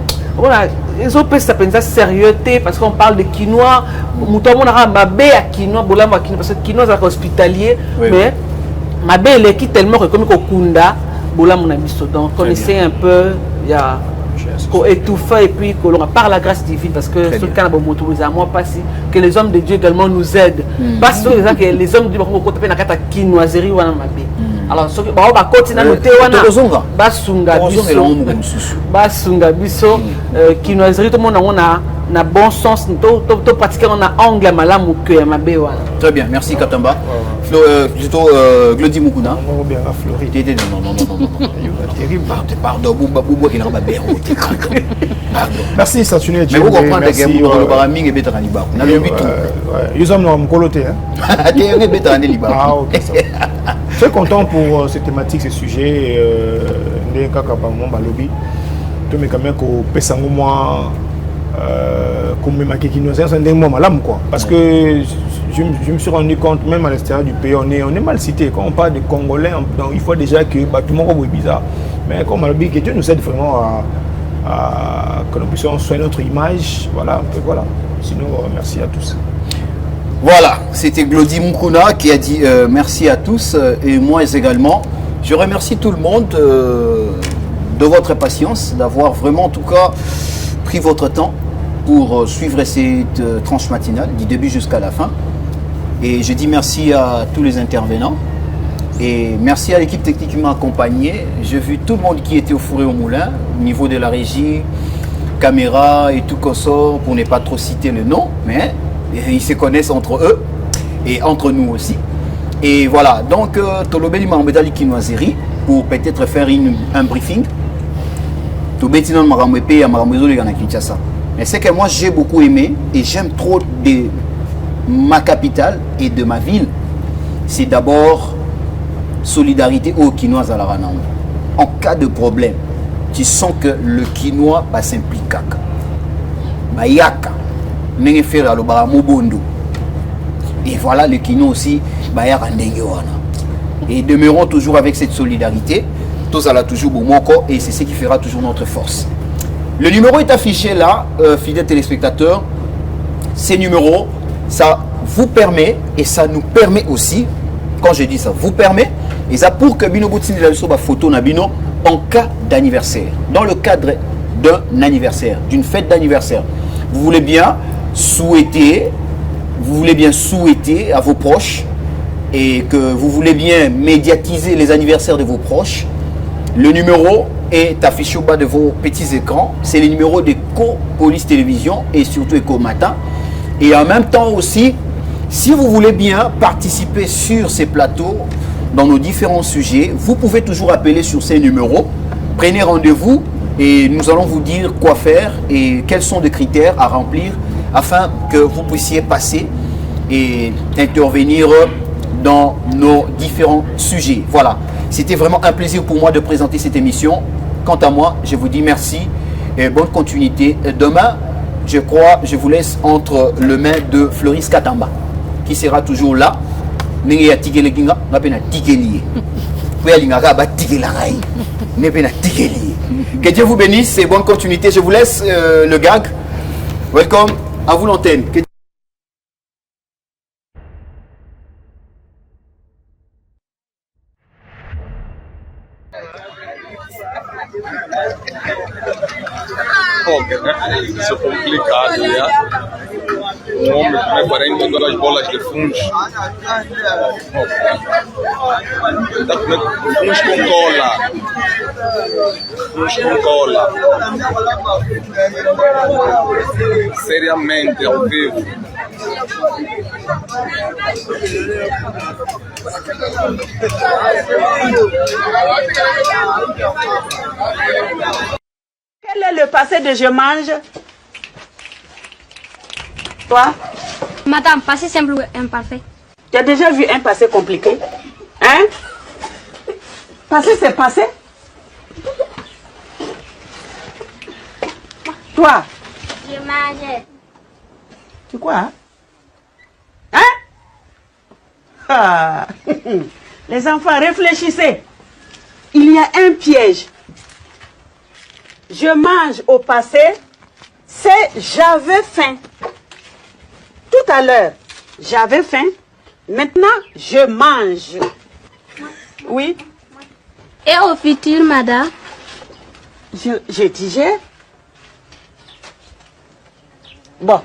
Ils ont pris ça sérieuxité parce qu'on parle de quinoa. Mouton a mabé à quinoa, parce que quinoa est hospitalier, mais mabé il est tellement reconnu qu'au Kunda, bolam donc on essaie un peu, il y a étouffer et puis que l'on par la grâce divine parce que ce cas à moi pas si que les hommes de Dieu également nous aident. Parce que les hommes du Congo côté na kata quinoiserie wana mabé. alors soki bao bakoti na note wana basunga biso kinoiserie to mona ngona na bon sens to pratiquer on a angle malamu que ya mabe wana. Très bien, merci Katamba. Plutôt Glody Mukuna. Non bien la Floride. Pardon, merci Saturné. Mais vous comprenez que vous le baraming et bétarani ba. Na le bitu. Ils ont nous coloté hein. Té bétarani liba. Ah OK. Très content pour cette thématique, ce sujet ndé kaka ba mon balobi. To me kamé ko pesango moi comme ma qui nous c'est un des moments là quoi parce que je me suis rendu compte même à l'extérieur du pays on est mal cité quand on parle de Congolais donc il faut déjà que tout le monde est bizarre mais comme on dit que Dieu nous aide vraiment à que nous puissions soigner notre image voilà voilà sinon merci à tous. Voilà, c'était Glody Mukuna qui a dit merci à tous et moi également je remercie tout le monde de votre patience d'avoir vraiment en tout cas pris votre temps pour suivre cette tranche matinale du début jusqu'à la fin. Et je dis merci à tous les intervenants et merci à l'équipe technique qui m'a accompagné. J'ai vu tout le monde qui était au four et au moulin, au niveau de la régie, caméra et tout consort, pour ne pas trop citer le nom, mais ils se connaissent entre eux et entre nous aussi. Et voilà, donc Tolobeli Marambedali Kinoazeri pour peut-être faire un briefing. Tobetinon Maramwepe à Maramwezo les Kinshasa. Mais c'est que moi j'ai beaucoup aimé et j'aime trop de ma capitale et de ma ville. C'est d'abord solidarité au Kinois à la Ranang. En cas de problème, tu sens que le Kinois va s'impliquer. Bayaka, Nengefera le Baramobondo. Et voilà le Kinois aussi, Bayaka Nengewana. Et demeurons toujours avec cette solidarité. Tous à la toujours Bomoko et c'est ce qui fera toujours notre force. Le numéro est affiché là, fidèles téléspectateurs. Ces numéros, ça vous permet et ça nous permet aussi, quand je dis ça vous permet, et ça pour que Bino Boutini la photo Nabino en cas d'anniversaire, dans le cadre d'un anniversaire, d'une fête d'anniversaire. Vous voulez bien souhaiter à vos proches et que vous voulez bien médiatiser les anniversaires de vos proches. Le numéro est affiché au bas de vos petits écrans. C'est le numéro de Police Télévision et surtout Eco Matin. Et en même temps aussi, si vous voulez bien participer sur ces plateaux, dans nos différents sujets, vous pouvez toujours appeler sur ces numéros. Prenez rendez-vous et nous allons vous dire quoi faire et quels sont les critères à remplir afin que vous puissiez passer et intervenir dans nos différents sujets. Voilà. C'était vraiment un plaisir pour moi de présenter cette émission. Quant à moi, je vous dis merci et bonne continuité. Demain, je crois, je vous laisse entre les mains de Floris Katamba, qui sera toujours là. Que Dieu vous bénisse et bonne continuité. Je vous laisse le gag. Welcome, à vous l'antenne. Isso é complicado, né? Homem com 42 bolas de fundos. Tá comendo fundos com cola. Fundos com cola. Seriamente, ao vivo. Quel est le passé de je mange? Toi? Madame, passé simple ou imparfait? Tu as déjà vu un passé compliqué? Hein? Passé, c'est passé. Toi? Je mange. Tu quoi? Hein? Ah. Les enfants, réfléchissez. Il y a un piège. Je mange au passé, c'est j'avais faim. Tout à l'heure, j'avais faim. Maintenant, je mange. Oui. Et au futur, madame? Je digère. Bon.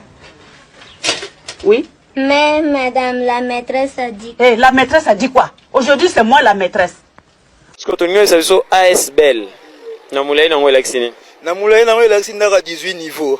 Oui. Mais madame, la maîtresse a dit... Eh, la maîtresse a dit quoi? Aujourd'hui, c'est moi la maîtresse. siko tolingi biso AS Bell na mulai nango elakisi nini na mulai nango elakisi ndaka 18 niveau